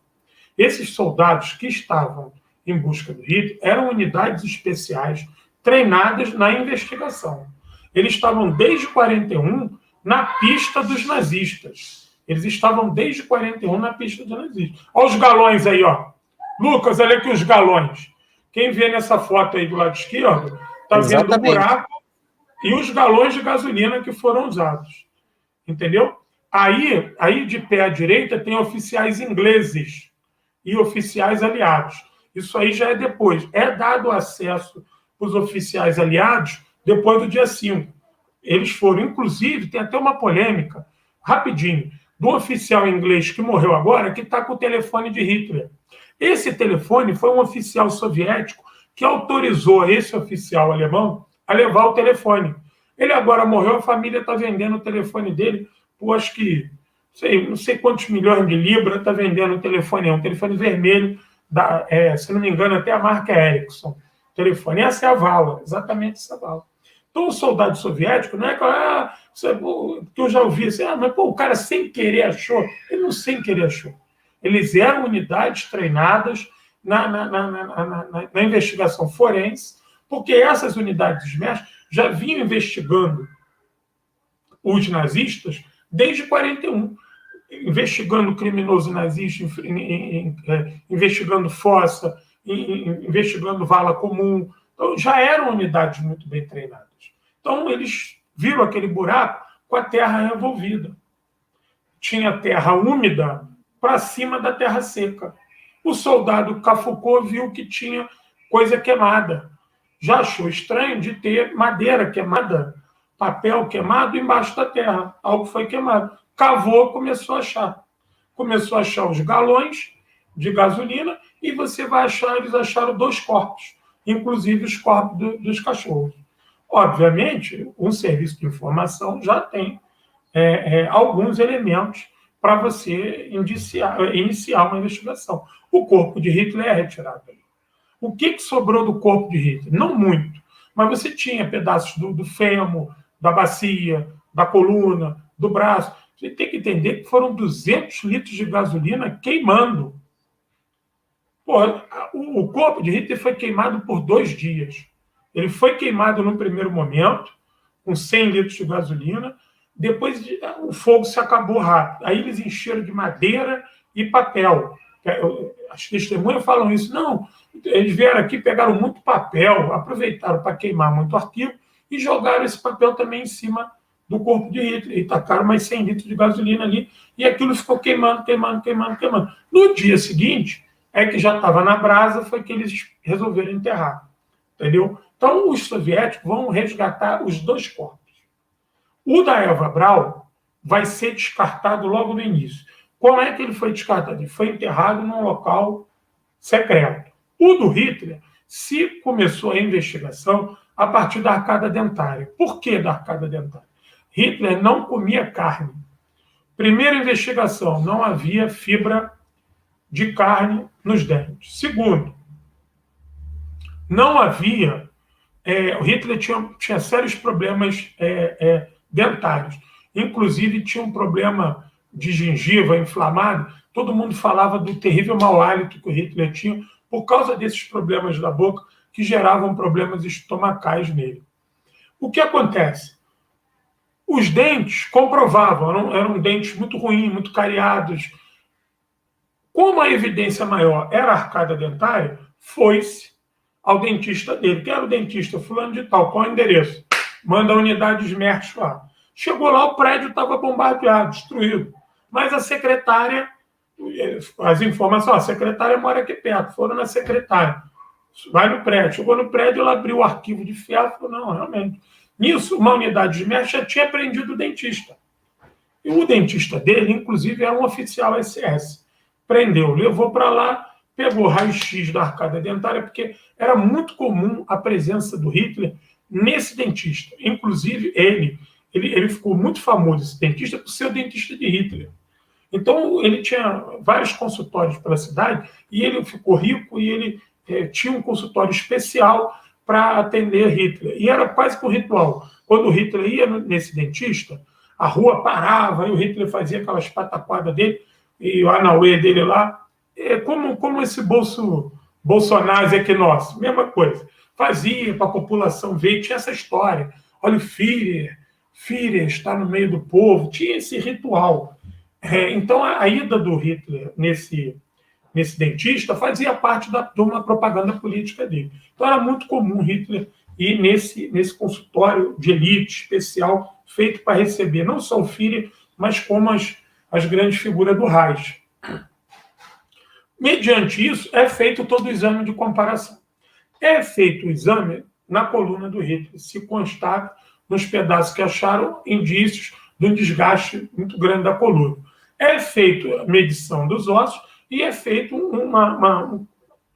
Esses soldados que estavam em busca do Hitler eram unidades especiais treinadas na investigação. Eles estavam desde 41 na pista dos nazistas. Eles estavam desde 41 na pista dos nazistas. Olha os galões aí, ó. Lucas, olha aqui os galões. Quem vê nessa foto aí do lado esquerdo, está vendo o buraco e os galões de gasolina que foram usados. Entendeu? Aí de pé à direita tem oficiais ingleses e oficiais aliados. Isso aí já é depois. É dado acesso para os oficiais aliados depois do dia 5. Eles foram, inclusive, tem até uma polêmica, rapidinho, do oficial inglês que morreu agora, que está com o telefone de Hitler. Esse telefone foi um oficial soviético que autorizou esse oficial alemão a levar o telefone. Ele agora morreu, a família está vendendo o telefone dele por, acho que, não sei quantos milhões de libras está vendendo o telefone. É um telefone vermelho, se não me engano, até a marca Ericsson. Telefone. Essa é a vala, exatamente essa vala. Então, o soldado soviético, não é que eu já ouvi assim, mas o cara sem querer achou. Ele não sem querer achou. Eles eram unidades treinadas na investigação forense, porque essas unidades SMERS já vinham investigando os nazistas desde 41, investigando criminoso nazista, investigando fossa, investigando vala comum. Então, já eram unidades muito bem treinadas. Então, eles viram aquele buraco com a terra revolvida. Tinha terra úmida para cima da terra seca. O soldado cafucou, viu que tinha coisa queimada. Já achou estranho de ter madeira queimada, papel queimado embaixo da terra. Algo foi queimado. Cavou, começou a achar. Começou a achar os galões de gasolina e eles acharam 2 corpos, inclusive os corpos dos cachorros. Obviamente, um serviço de informação já tem alguns elementos para você iniciar uma investigação. O corpo de Hitler é retirado. O que sobrou do corpo de Hitler? Não muito, mas você tinha pedaços do fêmur, da bacia, da coluna, do braço. Você tem que entender que foram 200 litros de gasolina queimando. O corpo de Hitler foi queimado por 2 dias. Ele foi queimado no primeiro momento, com 100 litros de gasolina. Depois o fogo se acabou rápido. Aí eles encheram de madeira e papel. As testemunhas falam isso. Não, eles vieram aqui, pegaram muito papel, aproveitaram para queimar muito arquivo e jogaram esse papel também em cima do corpo de Hitler. E tacaram mais 100 litros de gasolina ali. E aquilo ficou queimando. No dia seguinte, que já estava na brasa, foi que eles resolveram enterrar. Entendeu? Então, os soviéticos vão resgatar os 2 corpos. O da Eva Braun vai ser descartado logo no início. Como é que ele foi descartado? Ele foi enterrado num local secreto. O do Hitler se começou a investigação a partir da arcada dentária. Por que da arcada dentária? Hitler não comia carne. Primeira investigação, não havia fibra de carne nos dentes. Segundo, não havia... o Hitler tinha sérios problemas dentários. Inclusive, tinha um problema de gengiva inflamado todo mundo falava do terrível mau hálito que o Hitler tinha por causa desses problemas da boca que geravam problemas estomacais nele. O que acontece? Os dentes comprovavam, eram dentes muito ruins, muito cariados. Como a evidência maior era a arcada dentária, foi-se ao dentista dele. Quem era o dentista? Fulano de tal. Qual é o endereço? Manda a unidade Smerch lá. Chegou lá, o prédio estava bombardeado, destruído. Mas a secretária, as informações, a secretária mora aqui perto, foram na secretária. Vai no prédio. Chegou no prédio, ela abriu o arquivo de ferro e falou, não, realmente. Nisso, uma unidade de Smerch já tinha prendido o dentista. E o dentista dele, inclusive, era um oficial SS. Prendeu, levou para lá, pegou raio-x da arcada dentária, porque era muito comum a presença do Hitler nesse dentista. Inclusive, ele ficou muito famoso, esse dentista, por ser o dentista de Hitler. Então, ele tinha vários consultórios pela cidade, e ele ficou rico, e ele tinha um consultório especial para atender Hitler. E era quase que um ritual. Quando o Hitler ia nesse dentista, a rua parava, e o Hitler fazia aquelas pataquadas dele, e o Anauê dele lá, como esse Bolsonaro aqui nosso, mesma coisa. Fazia para a população ver, tinha essa história. Olha o Führer está no meio do povo, tinha esse ritual. Então, a ida do Hitler nesse dentista fazia parte de uma propaganda política dele. Então, era muito comum Hitler ir nesse consultório de elite especial feito para receber não só o Führer, mas como as grandes figuras do Reich. Mediante isso, é feito todo o exame de comparação. É feito o exame na coluna do Hitler, se constata nos pedaços que acharam indícios de um desgaste muito grande da coluna. É feito a medição dos ossos e é feito um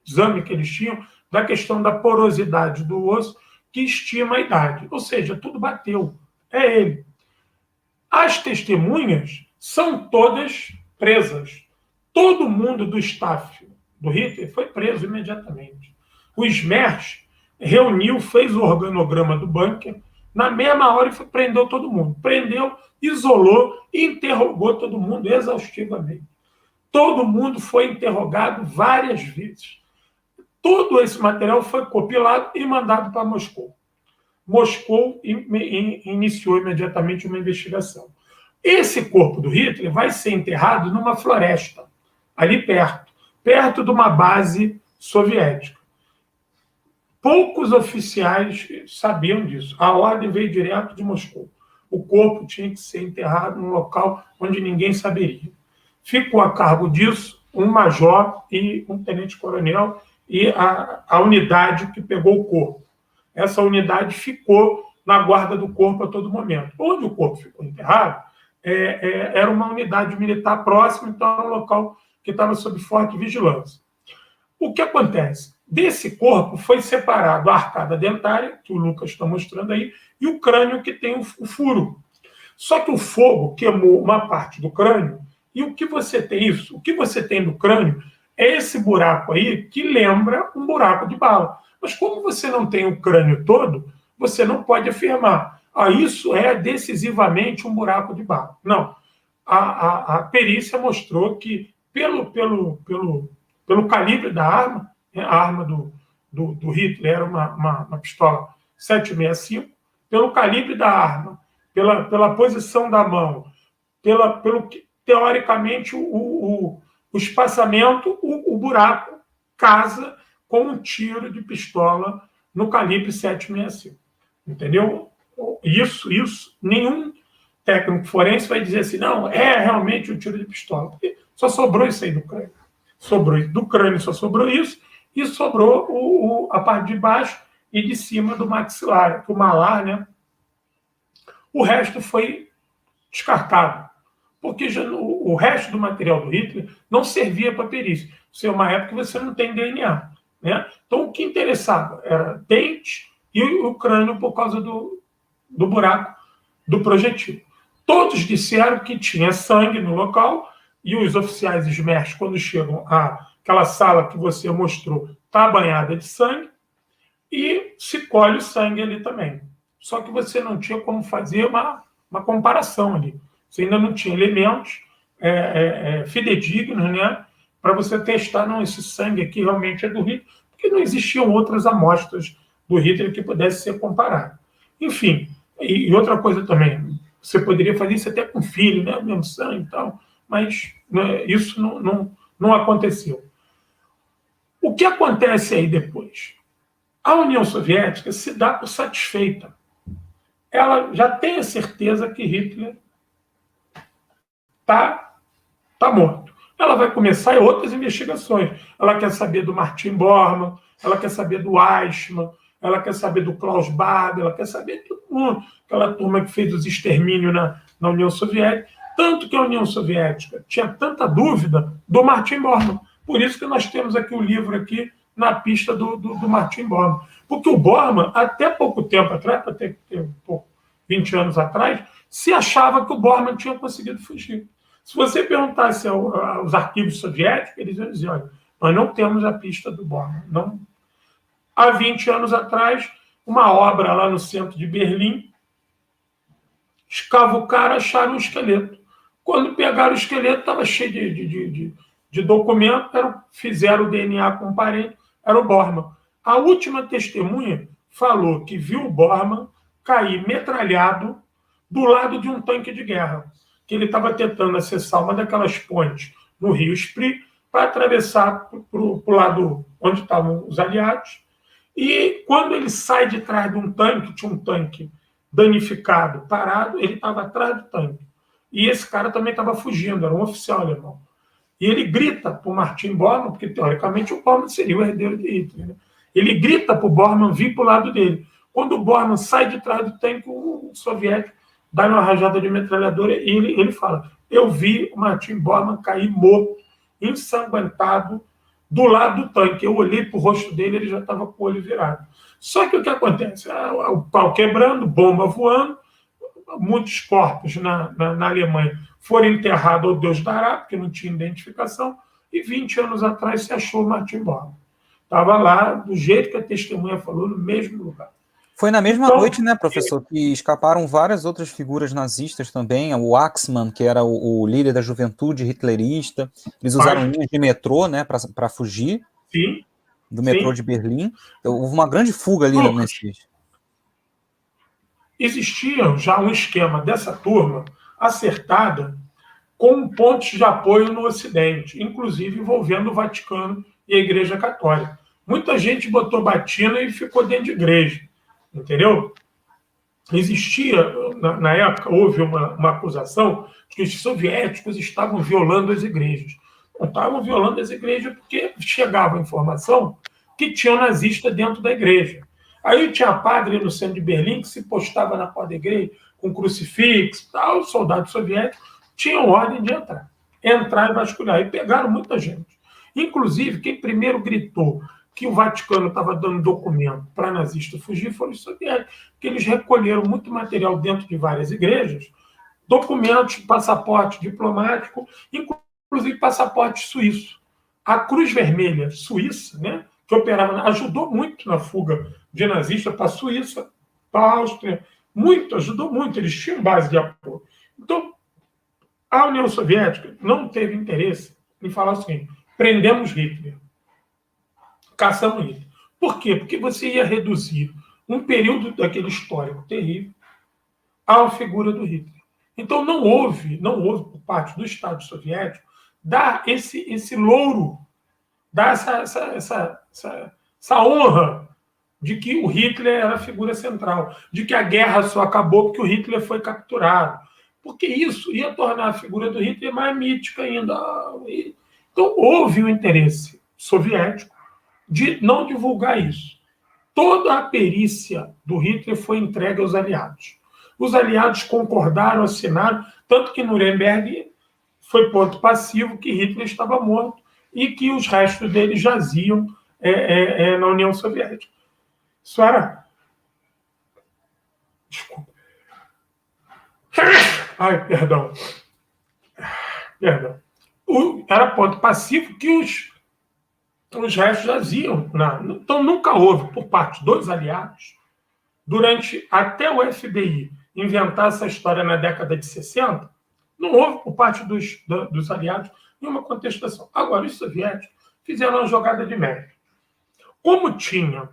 exame que eles tinham da questão da porosidade do osso, que estima a idade. Ou seja, tudo bateu. É ele. As testemunhas são todas presas. Todo mundo do staff do Hitler foi preso imediatamente. O Smerch reuniu, fez o organograma do bunker, na mesma hora e prendeu todo mundo. Prendeu, isolou e interrogou todo mundo exaustivamente. Todo mundo foi interrogado várias vezes. Todo esse material foi compilado e mandado para Moscou. Moscou iniciou imediatamente uma investigação. Esse corpo do Hitler vai ser enterrado numa floresta, ali perto de uma base soviética. Poucos oficiais sabiam disso. A ordem veio direto de Moscou. O corpo tinha que ser enterrado num local onde ninguém saberia. Ficou a cargo disso um major e um tenente-coronel e a unidade que pegou o corpo. Essa unidade ficou na guarda do corpo a todo momento. Onde o corpo ficou enterrado era uma unidade militar próxima, então era um local que estava sob forte vigilância. O que acontece? Desse corpo foi separado a arcada dentária, que o Lucas está mostrando aí, e o crânio que tem o furo. Só que o fogo queimou uma parte do crânio, e o que você tem isso? O que você tem no crânio é esse buraco aí que lembra um buraco de bala. Mas como você não tem o crânio todo, você não pode afirmar, isso é decisivamente um buraco de bala. Não. A perícia mostrou que pelo calibre da arma, a arma do Hitler era uma pistola 7,65, pelo calibre da arma, pela posição da mão, pelo que, teoricamente, o espaçamento, o buraco casa com um tiro de pistola no calibre 7,65. Entendeu? Isso, nenhum técnico forense vai dizer assim, não, é realmente um tiro de pistola. Porque só sobrou isso aí do crânio. Do crânio só sobrou isso, e sobrou a parte de baixo e de cima do maxilar, o malar, né? O resto foi descartado, porque o resto do material do Hitler não servia para perícia. Isso é uma época que você não tem DNA. Né? Então, o que interessava era dente e o crânio por causa do buraco do projetil. Todos disseram que tinha sangue no local, e os oficiais Smerch, quando chegam àquela sala que você mostrou, está banhada de sangue, e se colhe o sangue ali também. Só que você não tinha como fazer uma comparação ali. Você ainda não tinha elementos fidedignos, né, para você testar, não, esse sangue aqui realmente é do Hitler, porque não existiam outras amostras do Hitler que pudesse ser comparado. Enfim, e outra coisa também, você poderia fazer isso até com filho, né, mesmo sangue e tal, mas né, isso não aconteceu. O que acontece aí depois? A União Soviética se dá por satisfeita. Ela já tem a certeza que Hitler está morto. Ela vai começar outras investigações. Ela quer saber do Martin Bormann, ela quer saber do Eichmann, ela quer saber do Klaus Barbie, ela quer saber de todo mundo. Aquela turma que fez os extermínios na União Soviética. Tanto que a União Soviética tinha tanta dúvida do Martin Bormann. Por isso que nós temos aqui o livro aqui na pista do Martin Bormann. Porque o Bormann, até pouco tempo atrás, até 20 anos atrás, se achava que o Bormann tinha conseguido fugir. Se você perguntasse aos arquivos soviéticos, eles iam dizer, olha, nós não temos a pista do Bormann. Não. Há 20 anos atrás, uma obra lá no centro de Berlim, escavucaram, acharam um esqueleto. Quando pegaram o esqueleto, estava cheio de documento, fizeram o DNA com um parente, era o Bormann. A última testemunha falou que viu o Bormann cair metralhado do lado de um tanque de guerra, que ele estava tentando acessar uma daquelas pontes no Rio Spree para atravessar para o lado onde estavam os aliados. E quando ele sai de trás de um tanque, tinha um tanque danificado, parado, ele estava atrás do tanque. E esse cara também estava fugindo, era um oficial alemão. E ele grita para o Martin Bormann, porque teoricamente o Bormann seria o herdeiro de Hitler. Né? Ele grita para o Bormann vir para o lado dele. Quando o Bormann sai de trás do tanque, o soviético dá uma rajada de metralhadora e ele fala, eu vi o Martin Bormann cair morto, ensanguentado, do lado do tanque. Eu olhei para o rosto dele, ele já estava com o olho virado. Só que o que acontece? O pau quebrando, bomba voando, muitos corpos na Alemanha foram enterrados ao Deus dará, porque não tinha identificação, e 20 anos atrás se achou o Martin Bormann. Estava lá, do jeito que a testemunha falou, no mesmo lugar. Foi na mesma noite, né, professor, que escaparam várias outras figuras nazistas também, o Axmann, que era o líder da juventude hitlerista, eles usaram linhas de metrô, né, para fugir do metrô de Berlim. Então, houve uma grande fuga ali nesse... Existia já um esquema dessa turma acertada com pontos de apoio no Ocidente, inclusive envolvendo o Vaticano e a Igreja Católica. Muita gente botou batina e ficou dentro de igreja. Entendeu? Existia, na época, houve uma acusação de que os soviéticos estavam violando as igrejas. Não estavam violando as igrejas porque chegava a informação que tinha nazista dentro da igreja. Aí tinha padre no centro de Berlim que se postava na porta da igreja com crucifixo, tal, os soldados soviéticos tinham ordem de entrar e vasculhar. E pegaram muita gente. Inclusive, quem primeiro gritou que o Vaticano estava dando documento para nazista fugir foram os soviéticos, que eles recolheram muito material dentro de várias igrejas, documentos, passaporte diplomático, inclusive passaporte suíço. A Cruz Vermelha Suíça, né, que operava, ajudou muito na fuga de nazistas para a Suíça, para a Áustria, ajudou muito, eles tinham base de apoio. Então, a União Soviética não teve interesse em falar assim, prendemos Hitler. Caçamos Hitler. Por quê? Porque você ia reduzir um período daquele histórico terrível à figura do Hitler. Então não houve por parte do Estado soviético dar esse louro, dar essa honra de que o Hitler era a figura central, de que a guerra só acabou porque o Hitler foi capturado. Porque isso ia tornar a figura do Hitler mais mítica ainda. Então houve o interesse soviético de não divulgar isso. Toda a perícia do Hitler foi entregue aos aliados. Os aliados concordaram, assinaram, tanto que Nuremberg foi ponto passivo que Hitler estava morto e que os restos dele jaziam na União Soviética. Isso era... Desculpa. Ai, perdão. Era ponto passivo que os restos jaziam. Então, nunca houve, por parte dos aliados, até o FBI inventar essa história na década de 60, Não houve, por parte dos aliados, nenhuma contestação. Agora, os soviéticos fizeram uma jogada de mestre. Como tinha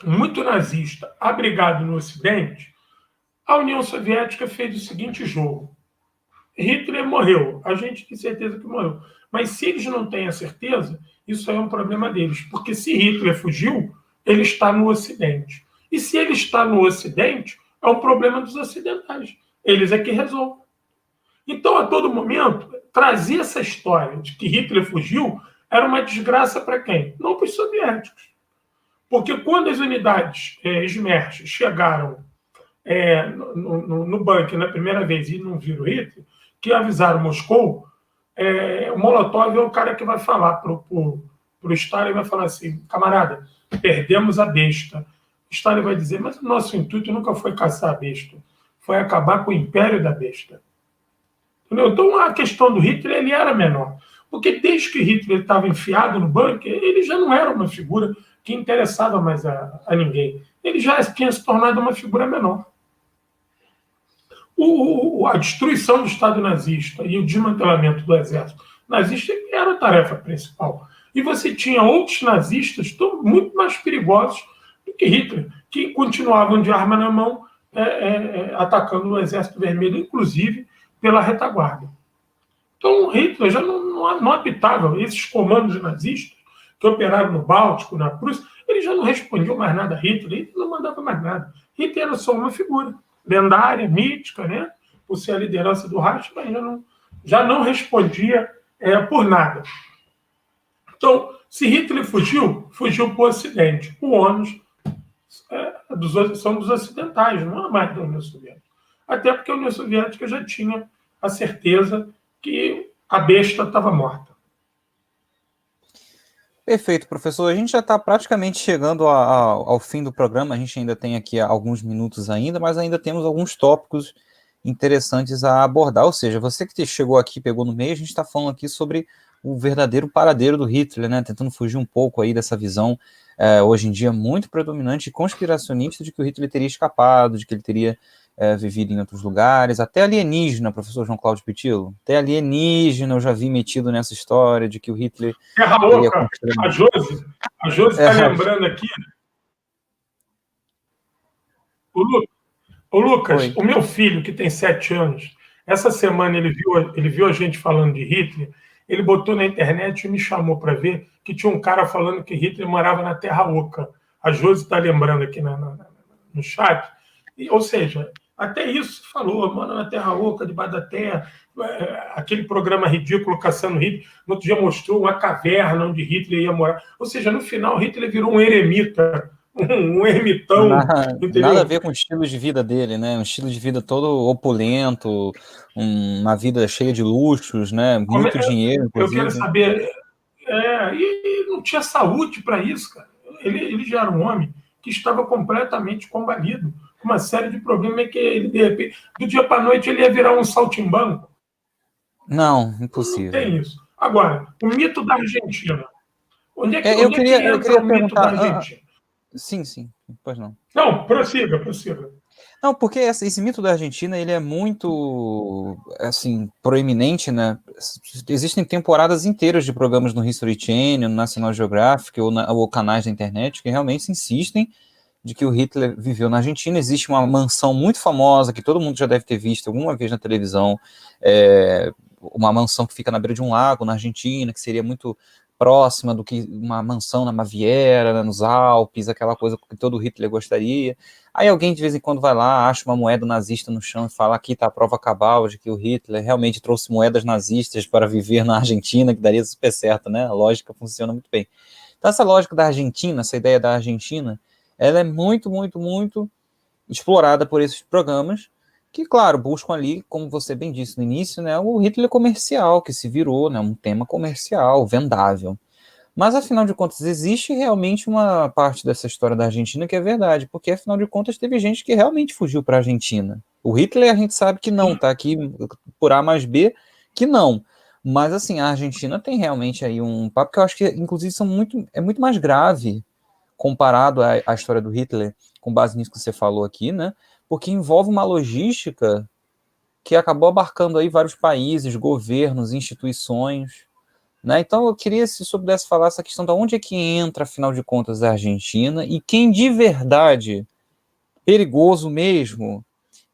muito nazista abrigado no Ocidente, a União Soviética fez o seguinte jogo. Hitler morreu, a gente tem certeza que morreu. Mas se eles não têm a certeza, isso aí é um problema deles. Porque se Hitler fugiu, ele está no Ocidente. E se ele está no Ocidente, é um problema dos ocidentais. Eles é que resolvem. Então, a todo momento, trazer essa história de que Hitler fugiu era uma desgraça para quem? Não para os soviéticos. Porque quando as unidades Smersh chegaram no bunker na primeira vez e não viram Hitler, que avisaram Moscou, o Molotov é o cara que vai falar para o Stalin, vai falar assim, camarada, perdemos a besta. Stalin vai dizer, mas o nosso intuito nunca foi caçar a besta, foi acabar com o império da besta. Entendeu? Então a questão do Hitler ele era menor. Porque desde que Hitler estava enfiado no bunker, ele já não era uma figura que interessava mais a ninguém. Ele já tinha se tornado uma figura menor. A destruição do Estado nazista e o desmantelamento do exército nazista era a tarefa principal. E você tinha outros nazistas muito mais perigosos do que Hitler, que continuavam de arma na mão atacando o Exército Vermelho, inclusive pela retaguarda. Então, Hitler já não habitava esses comandos nazistas que operaram no Báltico, na Prússia, eles já não respondiam mais nada a Hitler, Hitler não mandava mais nada. Hitler era só uma figura lendária, mítica, né? Por ser a liderança do Reich, mas já não respondia por nada. Então, se Hitler fugiu para o Ocidente. O ônus são dos ocidentais, não é mais da União Soviética. Até porque a União Soviética já tinha a certeza que a besta estava morta. Perfeito, professor. A gente já está praticamente chegando ao fim do programa. A gente ainda tem aqui alguns minutos ainda, mas ainda temos alguns tópicos interessantes a abordar. Ou seja, você que chegou aqui, pegou no meio, a gente está falando aqui sobre o verdadeiro paradeiro do Hitler, né? Tentando fugir um pouco aí dessa visão hoje em dia muito predominante e conspiracionista de que o Hitler teria escapado, de que ele teria vivido em outros lugares, até alienígena, professor João Cláudio Pitilo, até alienígena eu já vi metido nessa história de que o Hitler... Terra louca, a Josi está lembrando aqui. O Lucas, Oi. O meu filho, que tem 7 anos, essa semana ele viu a gente falando de Hitler, ele botou na internet e me chamou para ver que tinha um cara falando que Hitler morava na Terra Oca. A Josi está lembrando aqui no chat. Ou seja, até isso falou, mano, na Terra Oca, debaixo da terra, aquele programa ridículo, Caçando Hitler, no outro dia mostrou uma caverna onde Hitler ia morar. Ou seja, no final, Hitler virou um eremita, um ermitão. Nada a ver com o estilo de vida dele, né? Um estilo de vida todo opulento, uma vida cheia de luxos, né? Muito dinheiro, inclusive. Eu quero saber... e não tinha saúde para isso, cara. Ele já era um homem que estava completamente combalido, com uma série de problemas que ele, de repente, do dia para a noite, ele ia virar um saltimbanco. Não, impossível. Não tem isso. Agora, o mito da Argentina. Onde é que, eu queria o mito da Argentina? Sim, pois não. Não, prossiga. Não, porque esse mito da Argentina, ele é muito, assim, proeminente, né? Existem temporadas inteiras de programas no History Channel, no National Geographic ou canais da internet que realmente insistem de que o Hitler viveu na Argentina. Existe uma mansão muito famosa, que todo mundo já deve ter visto alguma vez na televisão, uma mansão que fica na beira de um lago, na Argentina, que seria muito próxima do que uma mansão na Baviera, né, nos Alpes, aquela coisa que todo Hitler gostaria. Aí alguém de vez em quando vai lá, acha uma moeda nazista no chão e fala, aqui está a prova cabal de que o Hitler realmente trouxe moedas nazistas para viver na Argentina, que daria super certo, né? A lógica funciona muito bem. Então essa lógica da Argentina, essa ideia da Argentina, ela é muito, muito, muito explorada por esses programas, que, claro, buscam ali, como você bem disse no início, né, o Hitler comercial, que se virou, né, um tema comercial, vendável. Mas, afinal de contas, existe realmente uma parte dessa história da Argentina que é verdade, porque, afinal de contas, teve gente que realmente fugiu para a Argentina. O Hitler, a gente sabe que não, tá aqui por A mais B, que não. Mas, assim, a Argentina tem realmente aí um papo que eu acho que, inclusive, é muito mais grave comparado à história do Hitler, com base nisso que você falou aqui, né? Porque envolve uma logística que acabou abarcando aí vários países, governos, instituições, né? Então eu queria, se o senhor pudesse falar essa questão de onde é que entra, afinal de contas, a Argentina, e quem de verdade, perigoso mesmo,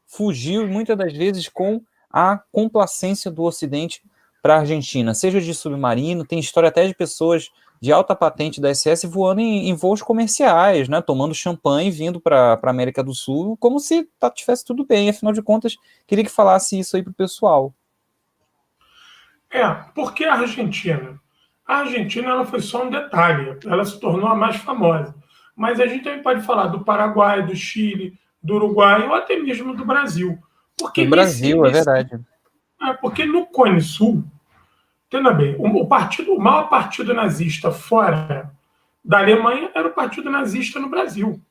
fugiu muitas das vezes com a complacência do Ocidente para a Argentina, seja de submarino, tem história até de pessoas de alta patente da SS voando em voos comerciais, né, tomando champanhe, vindo para a América do Sul, como se tivesse tudo bem. Afinal de contas, queria que falasse isso aí para o pessoal. Por que a Argentina? A Argentina ela foi só um detalhe, ela se tornou a mais famosa. Mas a gente também pode falar do Paraguai, do Chile, do Uruguai ou até mesmo do Brasil. Porque, Do Brasil, é verdade. porque no Cone Sul, entenda bem, o maior partido nazista fora da Alemanha era o Partido Nazista no Brasil.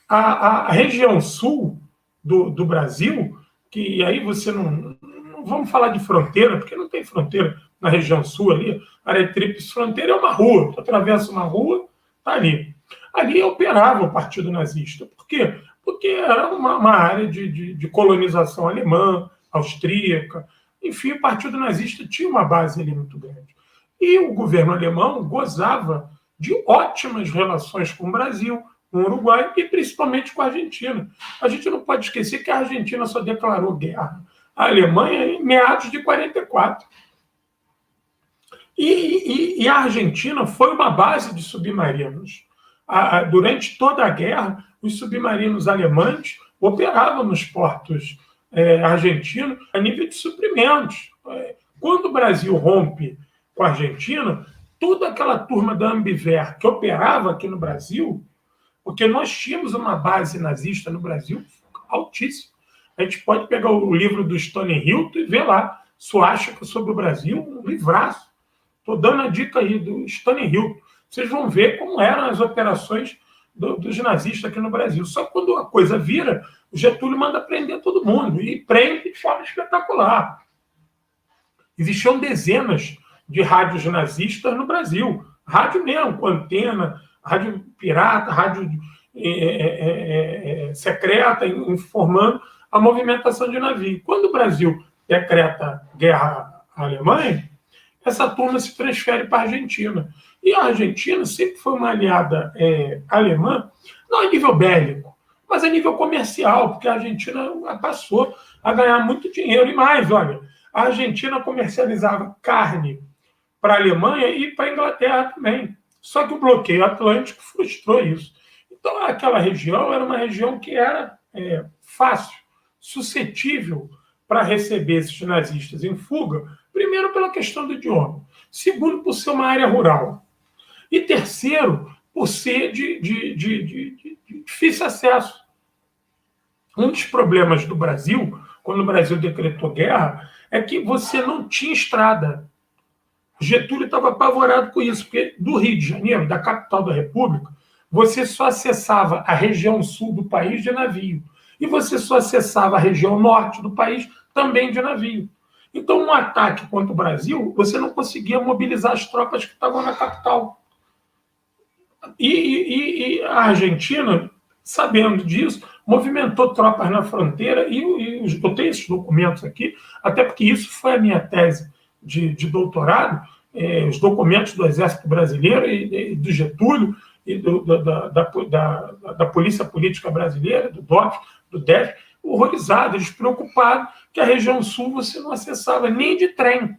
A região sul do Brasil, que aí você não vamos falar de fronteira, porque não tem fronteira na região sul ali, a área tríplice fronteira é uma rua, tu atravessa uma rua, tá ali. Ali operava o Partido Nazista. Por quê? Porque era uma área de colonização alemã, austríaca, enfim, o Partido Nazista tinha uma base ali muito grande. E o governo alemão gozava de ótimas relações com o Brasil, com o Uruguai e principalmente com a Argentina. A gente não pode esquecer que a Argentina só declarou guerra à Alemanha em meados de 44. E a Argentina foi uma base de submarinos. Durante toda a guerra, os submarinos alemães operavam nos portos argentinos a nível de suprimentos. Quando o Brasil rompe com a Argentina, toda aquela turma da Ambiver que operava aqui no Brasil, porque nós tínhamos uma base nazista no Brasil altíssima. A gente pode pegar o livro do Stone Hilton e ver lá, Suástica sobre o Brasil, um livraço. Estou dando a dica aí do Stone Hilton. Vocês vão ver como eram as operações dos nazistas aqui no Brasil. Só que quando a coisa vira, o Getúlio manda prender todo mundo, e prende de forma espetacular. Existiam dezenas de rádios nazistas no Brasil. Rádio mesmo, com antena, rádio pirata, rádio secreta, informando a movimentação de navio. Quando o Brasil decreta guerra à Alemanha, essa turma se transfere para a Argentina. E a Argentina sempre foi uma aliada alemã, não a nível bélico, mas a nível comercial, porque a Argentina passou a ganhar muito dinheiro. E mais, olha, a Argentina comercializava carne para a Alemanha e para a Inglaterra também. Só que o bloqueio atlântico frustrou isso. Então, aquela região era uma região que era fácil, suscetível para receber esses nazistas em fuga, primeiro pela questão do idioma, segundo por ser uma área rural, e terceiro por ser de difícil acesso. Um dos problemas do Brasil, quando o Brasil decretou guerra, é que você não tinha estrada. Getúlio estava apavorado com isso, porque do Rio de Janeiro, da capital da República, você só acessava a região sul do país de navio. E você só acessava a região norte do país também de navio. Então, um ataque contra o Brasil, você não conseguia mobilizar as tropas que estavam na capital. E a Argentina, sabendo disso, movimentou tropas na fronteira, e eu tenho esses documentos aqui, até porque isso foi a minha tese de doutorado, os documentos do Exército Brasileiro e do Getúlio, e da Polícia Política Brasileira, do DOP, do DEF, horrorizados, eles preocupados que a região sul você não acessava nem de trem.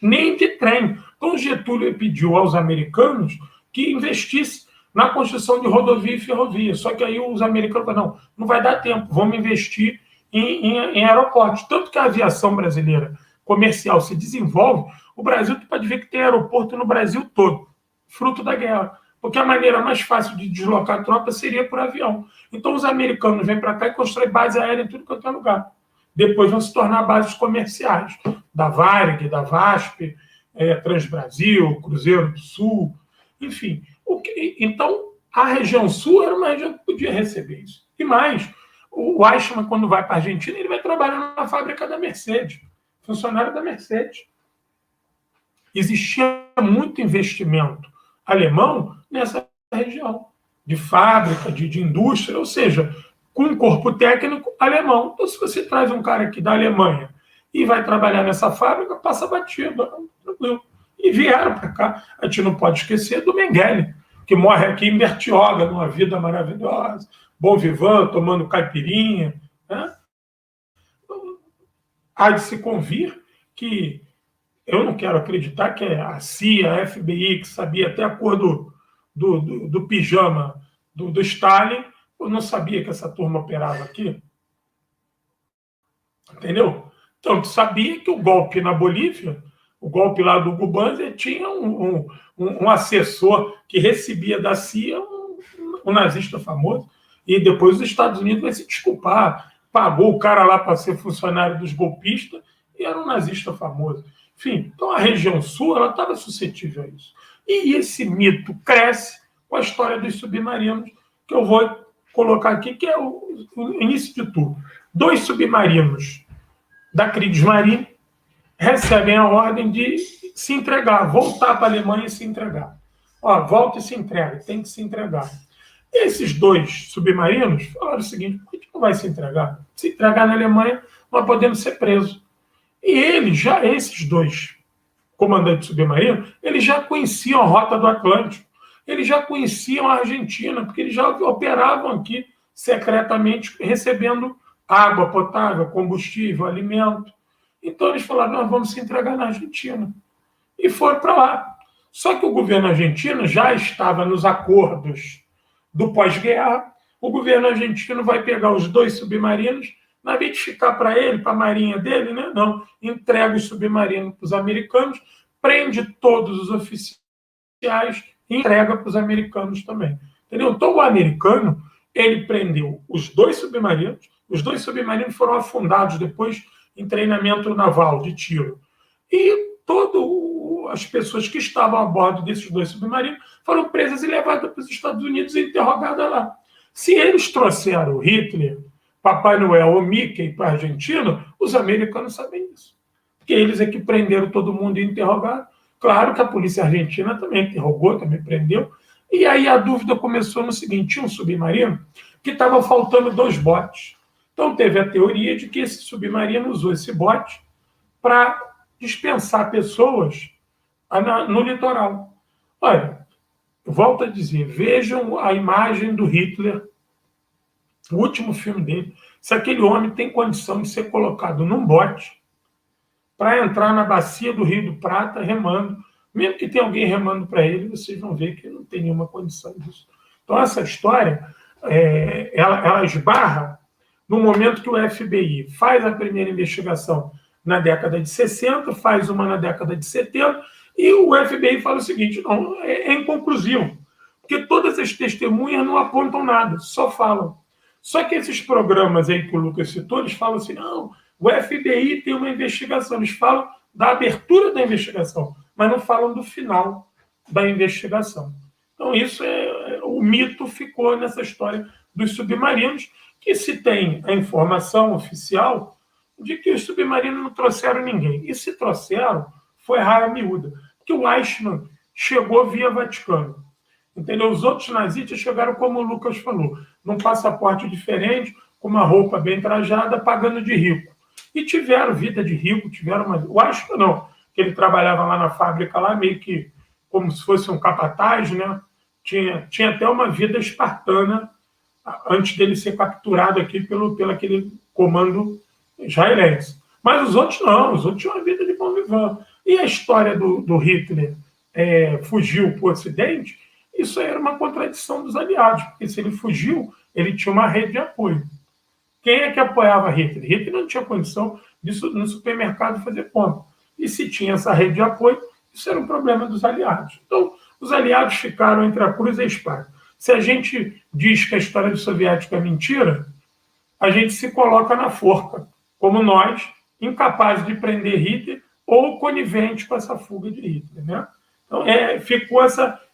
Nem de trem. Então, Getúlio pediu aos americanos que investisse na construção de rodovia e ferrovia. Só que aí os americanos falaram, não vai dar tempo, vamos investir em aeroportos. Tanto que a aviação brasileira comercial se desenvolve, o Brasil, tu pode ver que tem aeroporto no Brasil todo, fruto da guerra. Porque a maneira mais fácil de deslocar tropas seria por avião. Então, os americanos vêm para cá e constroem base aérea em tudo quanto é lugar. Depois vão se tornar bases comerciais, da Varig, da VASP, Transbrasil, Cruzeiro do Sul, enfim. Então, a região sul era uma região que podia receber isso. E mais, o Eichmann, quando vai para a Argentina, ele vai trabalhar na fábrica da Mercedes, funcionário da Mercedes. Existia muito investimento alemão nessa região, de fábrica, de indústria, ou seja, com um corpo técnico alemão. Então, se você traz um cara aqui da Alemanha e vai trabalhar nessa fábrica, passa batido, tranquilo. E vieram para cá. A gente não pode esquecer do Mengele, que morre aqui em Bertioga, numa vida maravilhosa, bom vivant, tomando caipirinha. Né? Há de se convir que eu não quero acreditar que a CIA, a FBI, que sabia até a cor do pijama do Stalin, eu não sabia que essa turma operava aqui. Entendeu? Então, tu sabia que o golpe na Bolívia, o golpe lá do Hugo Banzer, tinha um assessor que recebia da CIA, um nazista famoso, e depois os Estados Unidos vai se desculpar, pagou o cara lá para ser funcionário dos golpistas, e era um nazista famoso. Enfim, então a região sul ela estava suscetível a isso. E esse mito cresce com a história dos submarinos, que eu vou colocar aqui, que é o início de tudo. 2 submarinos da Kriegsmarine recebem a ordem de se entregar, voltar para a Alemanha e se entregar. Ó, volta e se entrega, tem que se entregar. Esses 2 submarinos falaram o seguinte: por que a gente não vai se entregar? Se entregar na Alemanha, nós podemos ser presos. E esses 2 comandantes submarinos, eles já conheciam a rota do Atlântico, eles já conheciam a Argentina, porque eles já operavam aqui secretamente, recebendo água potável, combustível, alimento. Então eles falaram: nós vamos se entregar na Argentina. E foram para lá. Só que o governo argentino já estava nos acordos do pós-guerra. O governo argentino vai pegar os 2 submarinos, na vez de ficar para ele, para a marinha dele, né? Não, entrega os submarinos para os americanos, prende todos os oficiais e entrega para os americanos também. Entendeu? Então o americano, ele prendeu os 2 submarinos. Os 2 submarinos foram afundados depois em treinamento naval de tiro. E todas as pessoas que estavam a bordo desses 2 submarinos foram presas e levadas para os Estados Unidos e interrogadas lá. Se eles trouxeram Hitler, Papai Noel ou Mickey para a Argentina, os americanos sabem isso. Porque eles é que prenderam todo mundo e interrogaram. Claro que a polícia argentina também interrogou, também prendeu. E aí a dúvida começou no seguinte: tinha um submarino que estava faltando 2 botes. Então teve a teoria de que esse submarino usou esse bote para dispensar pessoas no litoral. Olha, volto a dizer, vejam a imagem do Hitler, o último filme dele, se aquele homem tem condição de ser colocado num bote para entrar na bacia do Rio do Prata remando, mesmo que tenha alguém remando para ele, vocês vão ver que não tem nenhuma condição disso. Então essa história, ela esbarra no momento que o FBI faz a primeira investigação na década de 60, faz uma na década de 70, e o FBI fala o seguinte: não, é inconclusivo, porque todas as testemunhas não apontam nada, só falam. Só que esses programas aí que o Lucas citou, eles falam assim: não, o FBI tem uma investigação, eles falam da abertura da investigação, mas não falam do final da investigação. Então isso o mito ficou nessa história dos submarinos, que se tem a informação oficial de que os submarinos não trouxeram ninguém. E se trouxeram, foi raia miúda. Porque o Eichmann chegou via Vaticano. Entendeu? Os outros nazistas chegaram, como o Lucas falou, num passaporte diferente, com uma roupa bem trajada, pagando de rico. E tiveram vida de rico, tiveram uma... O Eichmann não, que ele trabalhava lá na fábrica, lá meio que como se fosse um capataz, né? Tinha até uma vida espartana antes dele ser capturado aqui pelo aquele comando israelense. Mas os outros não, os outros tinham uma vida de bom vivant. E a história do Hitler fugiu para o Ocidente, isso era uma contradição dos aliados, porque se ele fugiu, ele tinha uma rede de apoio. Quem é que apoiava Hitler? Hitler não tinha condição disso no supermercado fazer compra. E se tinha essa rede de apoio, isso era um problema dos aliados. Então, os aliados ficaram entre a cruz e a espada. Se a gente diz que a história do soviético é mentira, a gente se coloca na forca, como nós, incapazes de prender Hitler ou conivente com essa fuga de Hitler. Né? Então, ficou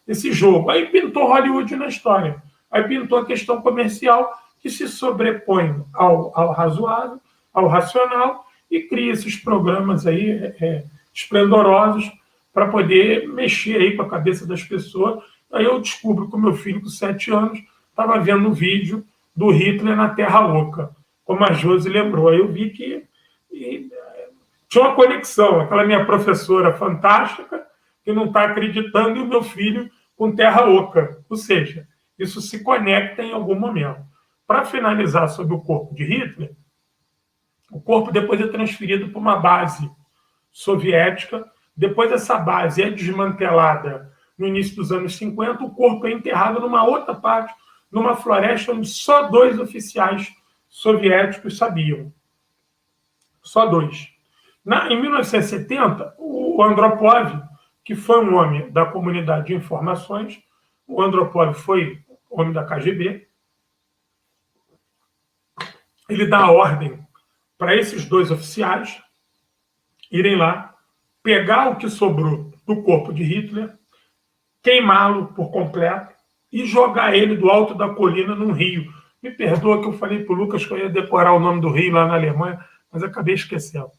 esse jogo. Aí pintou Hollywood na história. Aí pintou a questão comercial que se sobrepõe ao razoável, ao racional, e cria esses programas aí esplendorosos para poder mexer aí com a cabeça das pessoas. Aí eu descubro que o meu filho, com 7 anos, estava vendo um vídeo do Hitler na Terra Oca, como a Josi lembrou. Aí eu vi que tinha uma conexão, aquela minha professora fantástica que não está acreditando e o meu filho com Terra Oca. Ou seja, isso se conecta em algum momento. Para finalizar sobre o corpo de Hitler, o corpo depois é transferido para uma base soviética. Depois essa base é desmantelada no início dos anos 50, o corpo é enterrado numa outra parte, numa floresta onde só 2 oficiais soviéticos sabiam. Só 2. Em 1970, o Andropov, que foi um homem da comunidade de informações, o Andropov foi homem da KGB, ele dá a ordem para esses 2 oficiais irem lá, pegar o que sobrou do corpo de Hitler, queimá-lo por completo e jogar ele do alto da colina num rio. Me perdoa que eu falei para o Lucas que eu ia decorar o nome do rio lá na Alemanha, mas acabei esquecendo.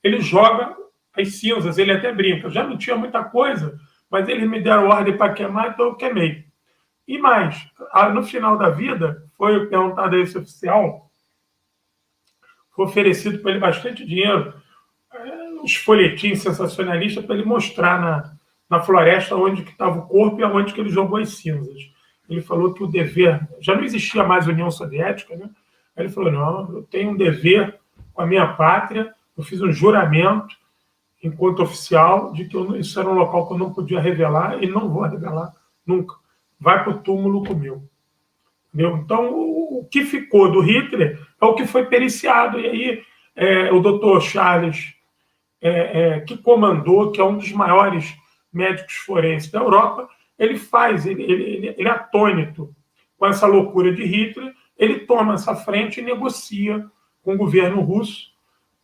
Ele joga as cinzas, ele até brinca. Já não tinha muita coisa, mas eles me deram ordem para queimar, então eu queimei. E mais, no final da vida, foi perguntado a esse oficial, foi oferecido para ele bastante dinheiro, uns folhetins sensacionalistas para ele mostrar na floresta onde que estava o corpo e aonde que ele jogou as cinzas. Ele falou que o dever... Já não existia mais a União Soviética, né? Aí ele falou, não, eu tenho um dever com a minha pátria, eu fiz um juramento enquanto oficial de que isso era um local que eu não podia revelar e não vou revelar nunca. Vai para o túmulo comigo. Entendeu? Então, o que ficou do Hitler é o que foi periciado. E aí, o doutor Charles, que comandou, que é um dos maiores médicos forenses da Europa, ele é atônito com essa loucura de Hitler, ele toma essa frente e negocia com o governo russo,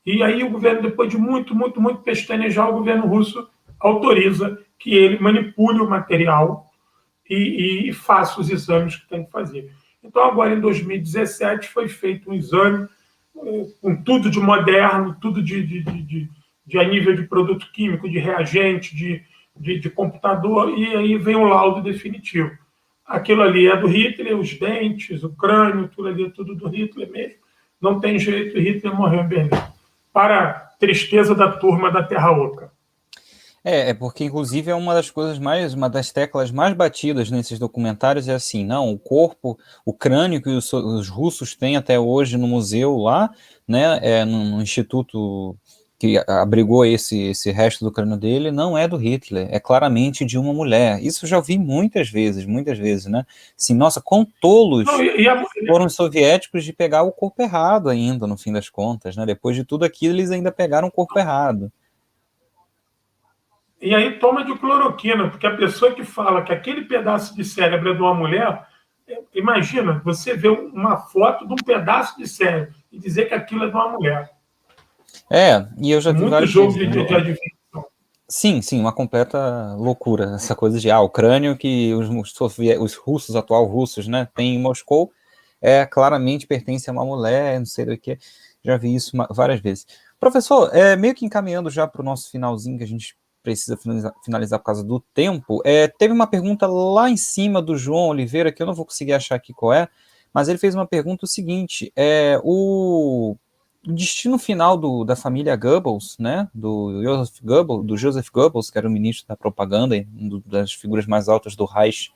e aí o governo, depois de muito pestanejar, o governo russo autoriza que ele manipule o material e faça os exames que tem que fazer. Então, agora, em 2017, foi feito um exame com tudo de moderno, tudo de a nível de produto químico, de reagente, de computador, e aí vem o laudo definitivo. Aquilo ali é do Hitler, os dentes, o crânio, tudo ali é tudo do Hitler mesmo. Não tem jeito, Hitler morreu em Berlim. Para tristeza da turma da Terra Oca. Porque, inclusive, é uma uma das teclas mais batidas nesses documentários é assim, não, o corpo, o crânio que os russos têm até hoje no museu lá, né, no instituto que abrigou esse resto do crânio dele, não é do Hitler, é claramente de uma mulher. Isso eu já ouvi muitas vezes, né? Assim, nossa, quão tolos foram os soviéticos de pegar o corpo errado ainda, no fim das contas, né? Depois de tudo aquilo, eles ainda pegaram o corpo errado. E aí toma de cloroquina, porque a pessoa que fala que aquele pedaço de cérebro é de uma mulher, imagina, você vê uma foto de um pedaço de cérebro e dizer que aquilo é de uma mulher. E eu já vi muito jogo de adivinhação. Sim, uma completa loucura, essa coisa de o crânio que os russos, atual russos, né, têm em Moscou, claramente pertence a uma mulher, não sei do que, já vi isso várias vezes. Professor, meio que encaminhando já para o nosso finalzinho, que a gente precisa finalizar por causa do tempo, teve uma pergunta lá em cima do João Oliveira, que eu não vou conseguir achar aqui qual é, mas ele fez uma pergunta o seguinte, o destino final da família Goebbels, né, do Joseph Goebbels, que era o ministro da propaganda, uma das figuras mais altas do Reich,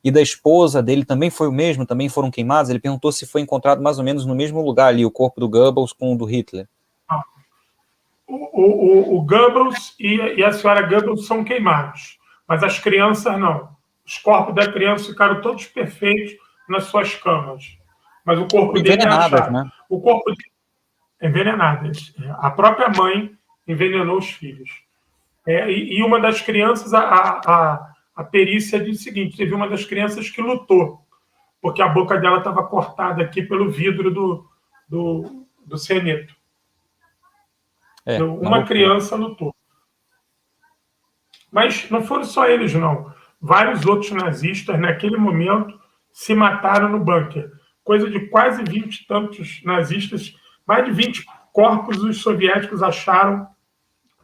e da esposa dele também foi o mesmo, também foram queimados. Ele perguntou se foi encontrado mais ou menos no mesmo lugar ali, o corpo do Goebbels com o do Hitler. O Goebbels e a senhora Goebbels são queimados, mas as crianças não. Os corpos da criança ficaram todos perfeitos nas suas camas, mas o corpo dele é achado. Né? O corpo dele envenenadas. A própria mãe envenenou os filhos. E uma das crianças, a perícia diz o seguinte, teve uma das crianças que lutou, porque a boca dela estava cortada aqui pelo vidro do cianeto. Então, uma criança lutou. Mas não foram só eles, não. Vários outros nazistas, naquele momento, se mataram no bunker. Coisa de quase 20 e tantos nazistas, mais de 20 corpos os soviéticos acharam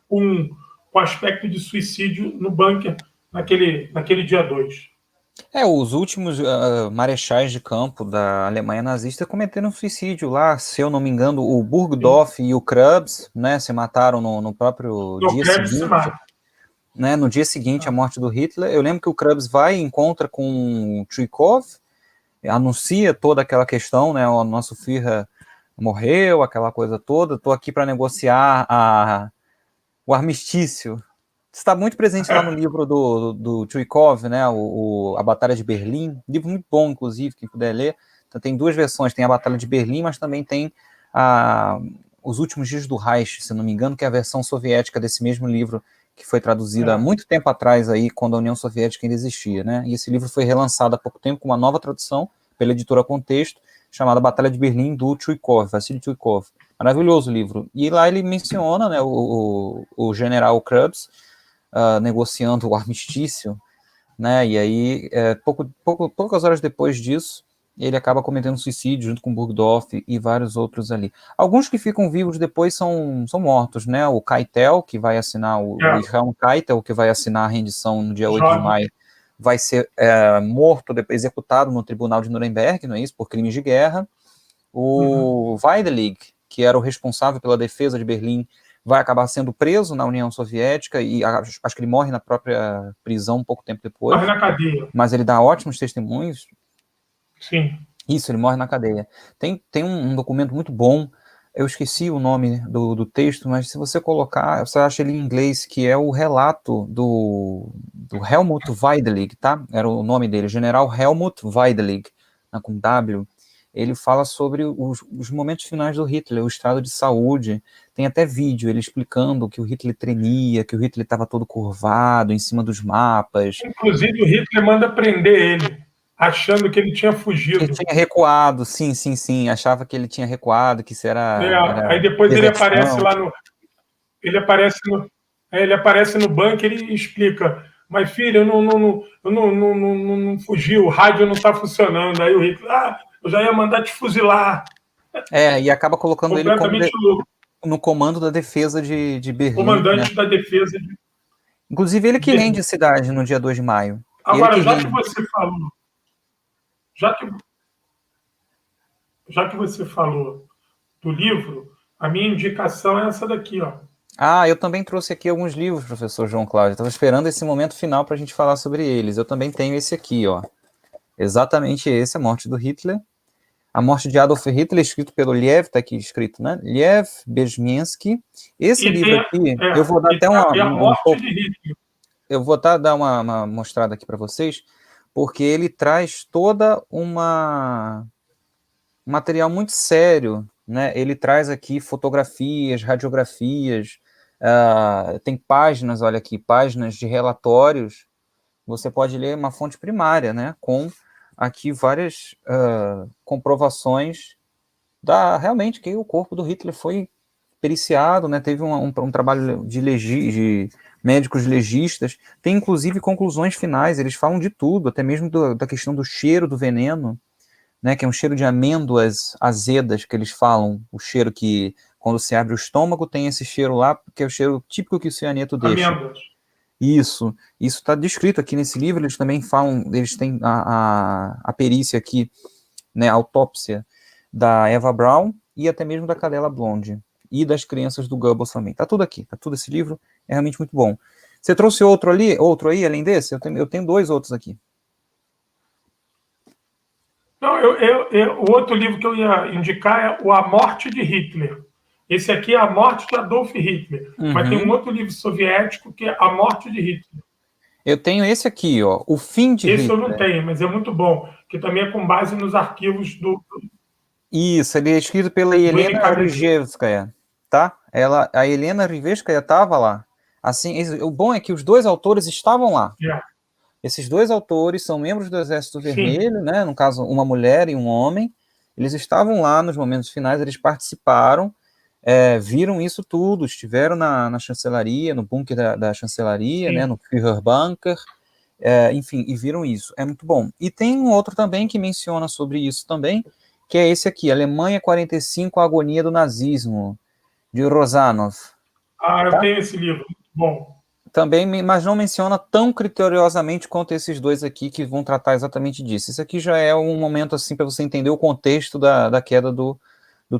com aspecto de suicídio no bunker naquele dia 2. Os últimos marechais de campo da Alemanha nazista cometeram suicídio lá, se eu não me engano, o Burgdorf e o Krabs, né, se mataram no próprio No dia Krebs se seguinte, mata. né, no dia seguinte à morte do Hitler. Eu lembro que o Krabs vai e encontra com o Tchukov, anuncia toda aquela questão, né, o nosso Führer morreu, aquela coisa toda, estou aqui para negociar o armistício. Está muito presente lá no livro do Tchukov, né, a Batalha de Berlim, livro muito bom, inclusive, quem puder ler. Então, tem duas versões, tem a Batalha de Berlim, mas também tem Os Últimos Dias do Reich, se não me engano, que é a versão soviética desse mesmo livro, que foi traduzida há muito tempo atrás, aí, quando a União Soviética ainda existia, né, e esse livro foi relançado há pouco tempo com uma nova tradução, pela editora Contexto, chamada Batalha de Berlim, do Tchukov, Vassily Tchukov. Maravilhoso o livro. E lá ele menciona, né, o general Krabs, negociando o armistício, né? E aí, poucas horas depois disso, ele acaba cometendo suicídio junto com Burgdorf e vários outros ali. Alguns que ficam vivos depois são mortos, né? O Keitel, que vai assinar, o Wilhelm Keitel, que vai assinar a rendição no dia 8 de maio, vai ser morto, executado no tribunal de Nuremberg, não é isso? Por crimes de guerra. O Weidelig, que era o responsável pela defesa de Berlim, vai acabar sendo preso na União Soviética e acho que ele morre na própria prisão um pouco tempo depois. Morre na cadeia. Mas ele dá ótimos testemunhos. Sim. Isso, ele morre na cadeia. Tem um documento muito bom, eu esqueci o nome do texto, mas se você colocar, você acha ele em inglês, que é o relato do Helmut Weidelig, tá? Era o nome dele, General Helmut Weidelig, com W. Ele fala sobre os momentos finais do Hitler, o estado de saúde. Tem até vídeo ele explicando que o Hitler tremia, que o Hitler estava todo curvado em cima dos mapas. Inclusive, o Hitler manda prender ele, achando que ele tinha fugido. Ele tinha recuado, sim. Achava que ele tinha recuado, que isso era aí depois deserção. Ele aparece lá no. Ele aparece no bunker e explica. Mas, filho, eu não fugi, o rádio não está funcionando. Aí o Hitler, eu já ia mandar te fuzilar. E acaba colocando ele no comando da defesa de Berlim. Comandante, né? Da defesa Inclusive, ele que rende a cidade no dia 2 de maio. Agora, já que você falou, já que você falou do livro, a minha indicação é essa daqui, ó. Eu também trouxe aqui alguns livros, professor João Cláudio. Estava esperando esse momento final para a gente falar sobre eles. Eu também tenho esse aqui, ó. Exatamente esse, A Morte do Hitler. A Morte de Adolf Hitler, escrito pelo Liev, está aqui escrito, né? Liev Bezmiensky. Esse livro aqui, eu vou dar até eu vou dar uma mostrada aqui para vocês, porque ele traz toda um material muito sério, né? Ele traz aqui fotografias, radiografias, tem páginas, olha aqui, páginas de relatórios. Você pode ler uma fonte primária, né? Com aqui várias comprovações realmente que o corpo do Hitler foi periciado, né? Teve um trabalho de médicos legistas, tem inclusive conclusões finais, eles falam de tudo, até mesmo da questão do cheiro do veneno, né? Que é um cheiro de amêndoas azedas, que eles falam, o cheiro que, quando se abre o estômago, tem esse cheiro lá, que é o cheiro típico que o cianeto deixa. Amêndoas. Isso está descrito aqui nesse livro. Eles também falam, eles têm a perícia aqui, né, a autópsia da Eva Braun e até mesmo da cadela Blonde e das crianças do Goebbels também. Tá tudo aqui, tá tudo esse livro, é realmente muito bom. Você trouxe outro aí, além desse? Eu tenho 2 outros aqui. Não, o outro livro que eu ia indicar é A Morte de Hitler. Esse aqui é A Morte de Adolf Hitler. Mas tem um outro livro soviético que é A Morte de Hitler. Eu tenho esse aqui, ó, O Fim de Hitler. Esse eu não tenho, mas é muito bom, que também é com base nos arquivos do... Isso, ele é escrito pela Helena Rijevskaya, tá? A Helena Rijevskaya estava lá. Assim, o bom é que os 2 autores estavam lá. Esses 2 autores são membros do Exército Vermelho, né? No caso, uma mulher e um homem. Eles estavam lá nos momentos finais, eles participaram, viram isso tudo, estiveram na chancelaria, no bunker da chancelaria, né? No Führerbunker, enfim, e viram isso. É muito bom. E tem um outro também que menciona sobre isso também, que é esse aqui, Alemanha 45, a agonia do nazismo, de Rosanov. Eu tenho esse livro, muito bom. Também, mas não menciona tão criteriosamente quanto esses dois aqui que vão tratar exatamente disso. Isso aqui já é um momento assim para você entender o contexto da queda do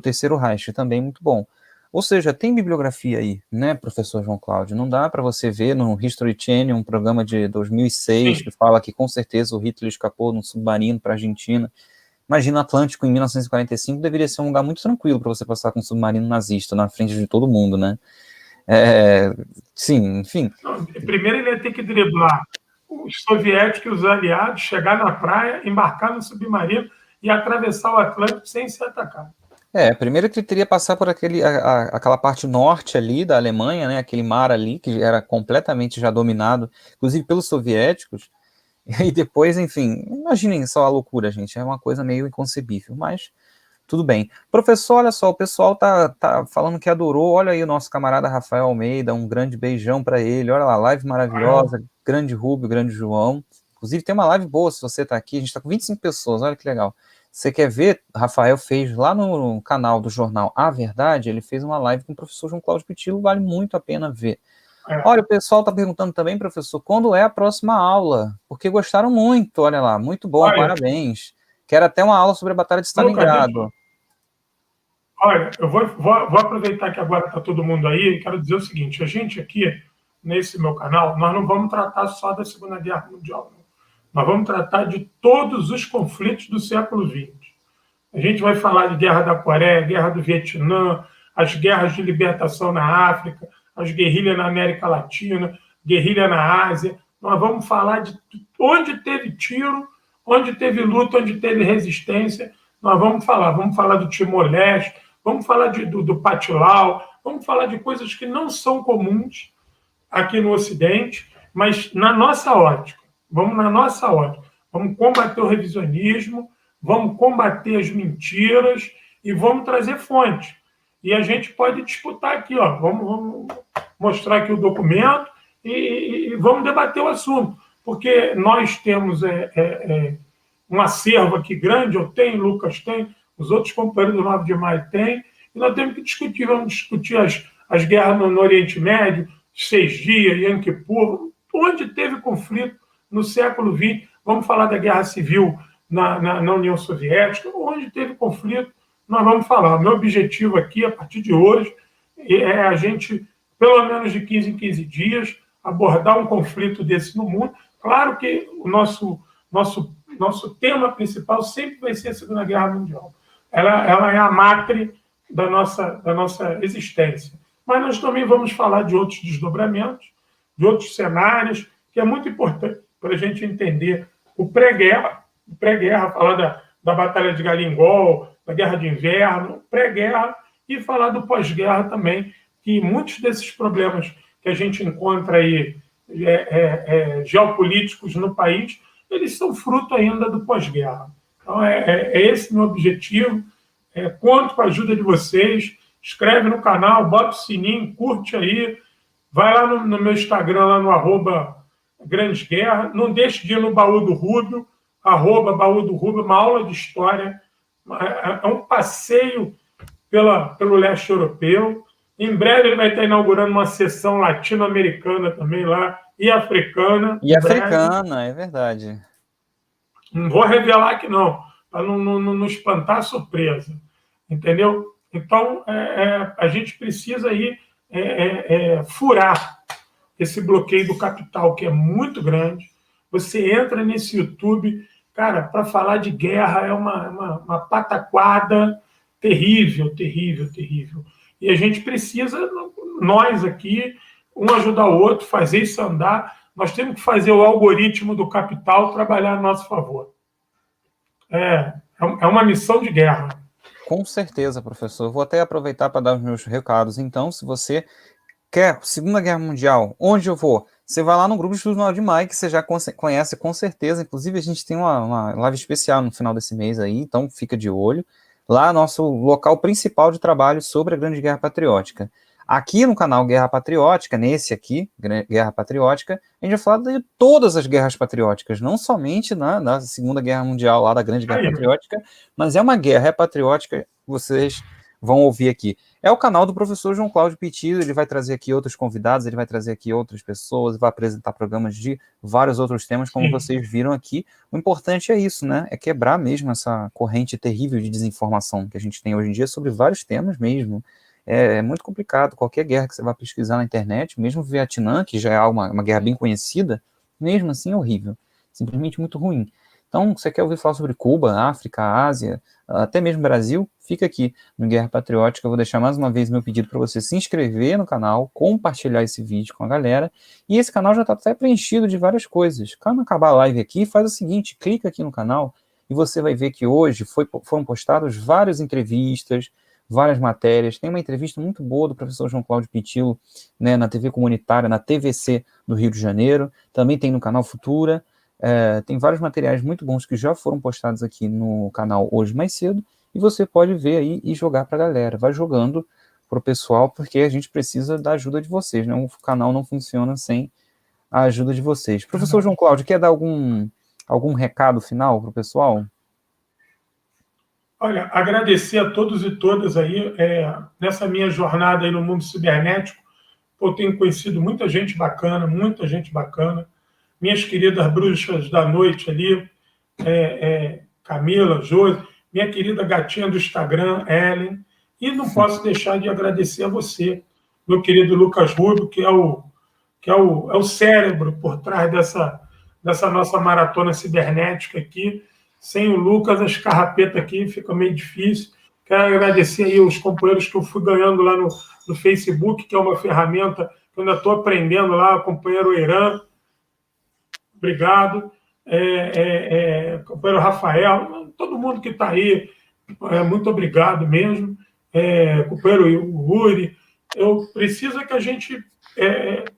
Terceiro Reich, também muito bom. Ou seja, tem bibliografia aí, né, professor João Cláudio? Não dá para você ver no History Channel, um programa de 2006, Sim. que fala que com certeza o Hitler escapou num submarino para a Argentina. Imagina, Atlântico em 1945 deveria ser um lugar muito tranquilo para você passar com um submarino nazista na frente de todo mundo, né? Sim, enfim. Não, primeiro ele ia ter que driblar os soviéticos e os aliados, chegar na praia, embarcar no submarino e atravessar o Atlântico sem ser atacado. Primeiro que ele teria que passar por aquela parte norte ali da Alemanha, né, aquele mar ali, que era completamente já dominado, inclusive pelos soviéticos, e depois, enfim, imaginem só a loucura, gente, é uma coisa meio inconcebível, mas tudo bem. Professor, olha só, o pessoal tá falando que adorou, olha aí o nosso camarada Rafael Almeida, um grande beijão para ele, olha lá, live maravilhosa, grande Rubio, grande João, inclusive tem uma live boa se você tá aqui, a gente tá com 25 pessoas, olha que legal. Você quer ver? Rafael fez lá no canal do jornal A Verdade, ele fez uma live com o professor João Cláudio Pitilo, vale muito a pena ver. Olha, o pessoal está perguntando também, professor, quando é a próxima aula? Porque gostaram muito, olha lá, muito bom, parabéns. Quero até uma aula sobre a Batalha de Stalingrado. Olha, eu vou aproveitar que agora está todo mundo aí e quero dizer o seguinte, a gente aqui, nesse meu canal, nós não vamos tratar só da Segunda Guerra Mundial, não. Nós vamos tratar de todos os conflitos do século XX. A gente vai falar de Guerra da Coreia, Guerra do Vietnã, as guerras de libertação na África, as guerrilhas na América Latina, guerrilha na Ásia. Nós vamos falar de onde teve tiro, onde teve luta, onde teve resistência. Nós vamos falar do Timor-Leste, vamos falar do Patilau, vamos falar de coisas que não são comuns aqui no Ocidente, mas na nossa ótica. Vamos na nossa ótica. Vamos combater o revisionismo, vamos combater as mentiras e vamos trazer fontes. E a gente pode disputar aqui, ó. Vamos mostrar aqui o documento e vamos debater o assunto. Porque nós temos um acervo aqui grande, eu tenho, Lucas tem, os outros companheiros do 9 de Maio têm, e nós temos que discutir, vamos discutir as guerras no Oriente Médio, 6 dias, Yom Kippur, onde teve conflito no século XX, vamos falar da Guerra Civil na União Soviética, onde teve conflito, nós vamos falar. O meu objetivo aqui, a partir de hoje, é a gente, pelo menos de 15 em 15 dias, abordar um conflito desse no mundo. Claro que o nosso tema principal sempre vai ser a Segunda Guerra Mundial. Ela é a matriz da nossa existência. Mas nós também vamos falar de outros desdobramentos, de outros cenários, que é muito importante para a gente entender o pré-guerra, falar da Batalha de Galingol, da Guerra de Inverno, pré-guerra, e falar do pós-guerra também, que muitos desses problemas que a gente encontra aí geopolíticos no país, eles são fruto ainda do pós-guerra. Então, é esse meu objetivo. Conto com a ajuda de vocês. Escreve no canal, bota o sininho, curte aí. Vai lá no meu Instagram, lá no @Grandes Guerra. Não deixe de ir no Baú do Rubio, @Baú do Rubio, uma aula de história. É um passeio pelo leste europeu. Em breve ele vai estar inaugurando uma seção latino-americana também lá, e africana. E africana, é verdade. Não vou revelar aqui não, para não espantar a surpresa. Entendeu? Então, a gente precisa aí furar esse bloqueio do capital, que é muito grande. Você entra nesse YouTube, cara, para falar de guerra é uma pataquada terrível, terrível, terrível. E a gente precisa, nós aqui, um ajudar o outro, fazer isso andar. Nós temos que fazer o algoritmo do capital trabalhar a nosso favor. É uma missão de guerra. Com certeza, professor. Eu vou até aproveitar para dar os meus recados. Então, se você quer Segunda Guerra Mundial, onde eu vou? Você vai lá no grupo de estudos 9 de Maio, que você já conhece com certeza. Inclusive, a gente tem uma live especial no final desse mês aí, então fica de olho. Lá, nosso local principal de trabalho sobre a Grande Guerra Patriótica. Aqui no canal Guerra Patriótica, nesse aqui, Guerra Patriótica, a gente vai falar de todas as guerras patrióticas, não somente na Segunda Guerra Mundial, lá da Grande Guerra Patriótica, mas é uma guerra patriótica, vocês vão ouvir aqui. é o canal do professor João Cláudio Pitillo. Ele vai trazer aqui outros convidados, ele vai trazer aqui outras pessoas, vai apresentar programas de vários outros temas, como vocês viram aqui. O importante é isso, né? É quebrar mesmo essa corrente terrível de desinformação que a gente tem hoje em dia sobre vários temas mesmo. É muito complicado. Qualquer guerra que você vai pesquisar na internet, mesmo o Vietnã, que já é uma guerra bem conhecida, mesmo assim é horrível. Simplesmente muito ruim. Então, você quer ouvir falar sobre Cuba, África, Ásia, até mesmo Brasil? Fica aqui no Guerra Patriótica. Eu vou deixar mais uma vez meu pedido para você se inscrever no canal, compartilhar esse vídeo com a galera. E esse canal já está até preenchido de várias coisas. Quando acabar a live aqui, faz o seguinte, clica aqui no canal e você vai ver que hoje foram postados várias entrevistas, várias matérias. Tem uma entrevista muito boa do professor João Cláudio Pitillo, né, na TV comunitária, na TVC do Rio de Janeiro. Também tem no canal Futura. Tem vários materiais muito bons que já foram postados aqui no canal hoje mais cedo, e você pode ver aí e jogar para a galera. Vai jogando para o pessoal, porque a gente precisa da ajuda de vocês, né? O canal não funciona sem a ajuda de vocês. Professor João Cláudio, quer dar algum recado final para o pessoal? Olha, agradecer a todos e todas aí, nessa minha jornada aí no mundo cibernético. Eu tenho conhecido muita gente bacana, minhas queridas bruxas da noite ali, Camila, Josi, minha querida gatinha do Instagram, Ellen, e não posso deixar de agradecer a você, meu querido Lucas Rubio, que é o cérebro por trás dessa nossa maratona cibernética aqui. Sem o Lucas, as carrapetas aqui fica meio difícil. Quero agradecer aí os companheiros que eu fui ganhando lá no Facebook, que é uma ferramenta que eu ainda estou aprendendo lá, o companheiro Irã, obrigado. Companheiro Rafael, todo mundo que está aí, muito obrigado mesmo. Companheiro Yuri, eu preciso que a gente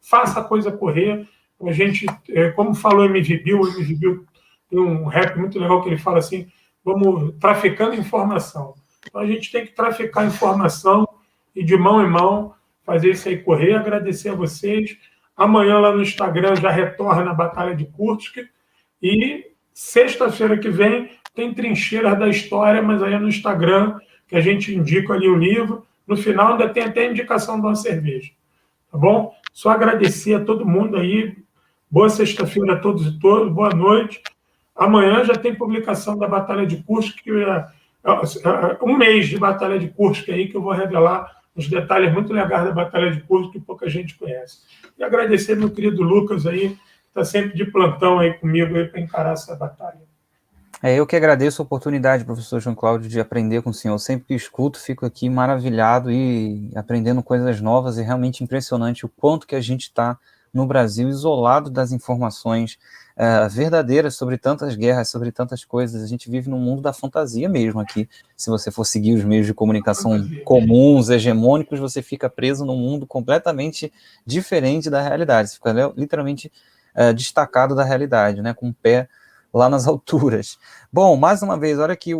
faça a coisa correr. A gente, como falou o MV Bill tem um rap muito legal que ele fala assim, vamos traficando informação. Então a gente tem que traficar informação e de mão em mão fazer isso aí correr. Agradecer a vocês. Amanhã lá no Instagram já retorna a Batalha de Kursk. E sexta-feira que vem tem Trincheiras da História, mas aí é no Instagram, que a gente indica ali o livro. No final ainda tem até a indicação de uma cerveja. Tá bom? Só agradecer a todo mundo aí. Boa sexta-feira a todos e todas. Boa noite. Amanhã já tem publicação da Batalha de Kursk, que um mês de Batalha de Kursk aí, que eu vou revelar os detalhes muito legais da Batalha de Kursk que pouca gente conhece. E agradecer meu querido Lucas aí, que está sempre de plantão aí comigo para encarar essa batalha. Eu que agradeço a oportunidade, professor João Cláudio, de aprender com o senhor. Sempre que escuto, fico aqui maravilhado e aprendendo coisas novas. É realmente impressionante o quanto que a gente está no Brasil isolado das informações verdadeiras sobre tantas guerras, sobre tantas coisas. A gente vive num mundo da fantasia mesmo aqui. Se você for seguir os meios de comunicação comuns, hegemônicos, você fica preso num mundo completamente diferente da realidade. Você fica literalmente destacado da realidade, né, com o pé lá nas alturas. Bom, mais uma vez, olha aqui,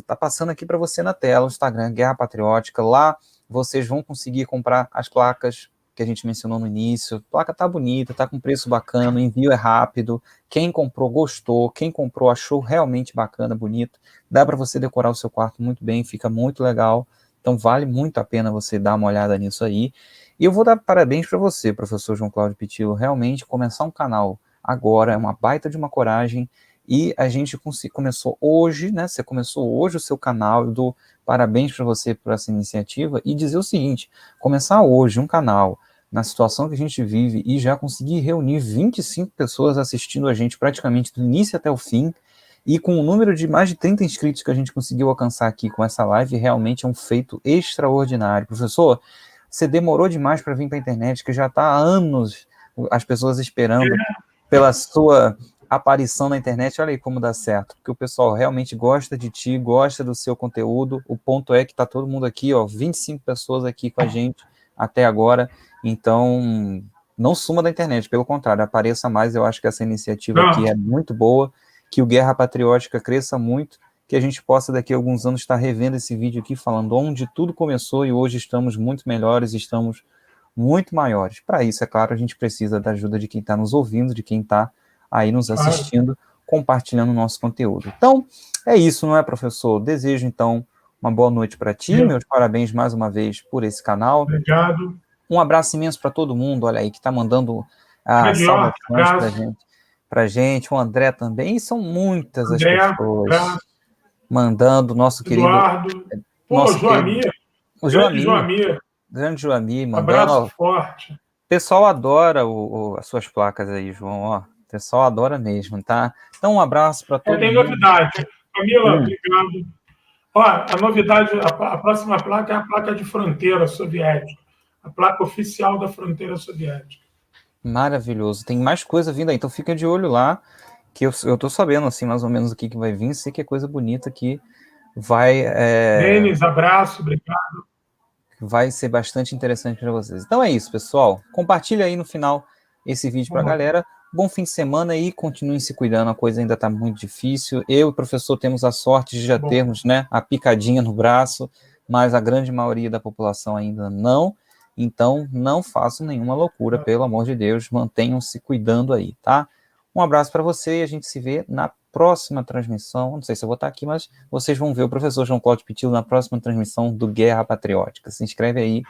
tá passando aqui para você na tela, o Instagram, Guerra Patriótica. Lá vocês vão conseguir comprar as placas que a gente mencionou no início. A placa tá bonita, tá com preço bacana, o envio é rápido. Quem comprou gostou, quem comprou achou realmente bacana, bonito. Dá para você decorar o seu quarto muito bem, fica muito legal. Então vale muito a pena você dar uma olhada nisso aí. E eu vou dar parabéns para você, professor João Cláudio Pitillo. Realmente começar um canal agora é uma baita de uma coragem. E a gente começou hoje, né? Você começou hoje o seu canal. Eu dou parabéns para você por essa iniciativa e dizer o seguinte: começar hoje um canal na situação que a gente vive e já conseguir reunir 25 pessoas assistindo a gente praticamente do início até o fim, e com o número de mais de 30 inscritos que a gente conseguiu alcançar aqui com essa live, realmente é um feito extraordinário. Professor, você demorou demais para vir para a internet, que já está há anos as pessoas esperando pela sua aparição na internet. Olha aí como dá certo, porque o pessoal realmente gosta de ti, gosta do seu conteúdo. O ponto é que está todo mundo aqui, 25 pessoas aqui com a gente até agora. Então, não suma da internet, pelo contrário, apareça mais. Eu acho que essa iniciativa aqui é muito boa, que o Guerra Patriótica cresça muito, que a gente possa daqui a alguns anos estar revendo esse vídeo aqui, falando onde tudo começou e hoje estamos muito melhores, estamos muito maiores. Para isso, é claro, a gente precisa da ajuda de quem está nos ouvindo, de quem está aí nos assistindo, compartilhando o nosso conteúdo. Então, é isso, não é, professor? Desejo, então, uma boa noite para ti, meus parabéns mais uma vez por esse canal. Obrigado. Um abraço imenso para todo mundo, olha aí, que está mandando saudações para gente, o André também, e são muitas as pessoas mandando, nosso Eduardo. querido... Pô, Joamir. O Joamir. Grande Joamir, mandando... Abraço forte. O pessoal adora as suas placas aí, João, ó. O pessoal adora mesmo, tá? Então, um abraço para todo mundo. Tem novidade. Camila, obrigado. Ó, a novidade, a próxima placa é a placa de fronteira soviética. A placa oficial da fronteira soviética. Maravilhoso. Tem mais coisa vindo aí, então fica de olho lá, que eu tô sabendo, assim, mais ou menos o que vai vir. Sei que é coisa bonita que vai... Denis, abraço, obrigado. Vai ser bastante interessante para vocês. Então é isso, pessoal. Compartilha aí no final esse vídeo para a galera. Bom fim de semana aí, continuem se cuidando, a coisa ainda está muito difícil. Eu e o professor temos a sorte de já termos, né, a picadinha no braço, mas a grande maioria da população ainda não. Então, não façam nenhuma loucura, pelo amor de Deus, mantenham-se cuidando aí, tá? Um abraço para você e a gente se vê na próxima transmissão. Não sei se eu vou estar aqui, mas vocês vão ver o professor João Cláudio Pitilo na próxima transmissão do Guerra Patriótica. Se inscreve aí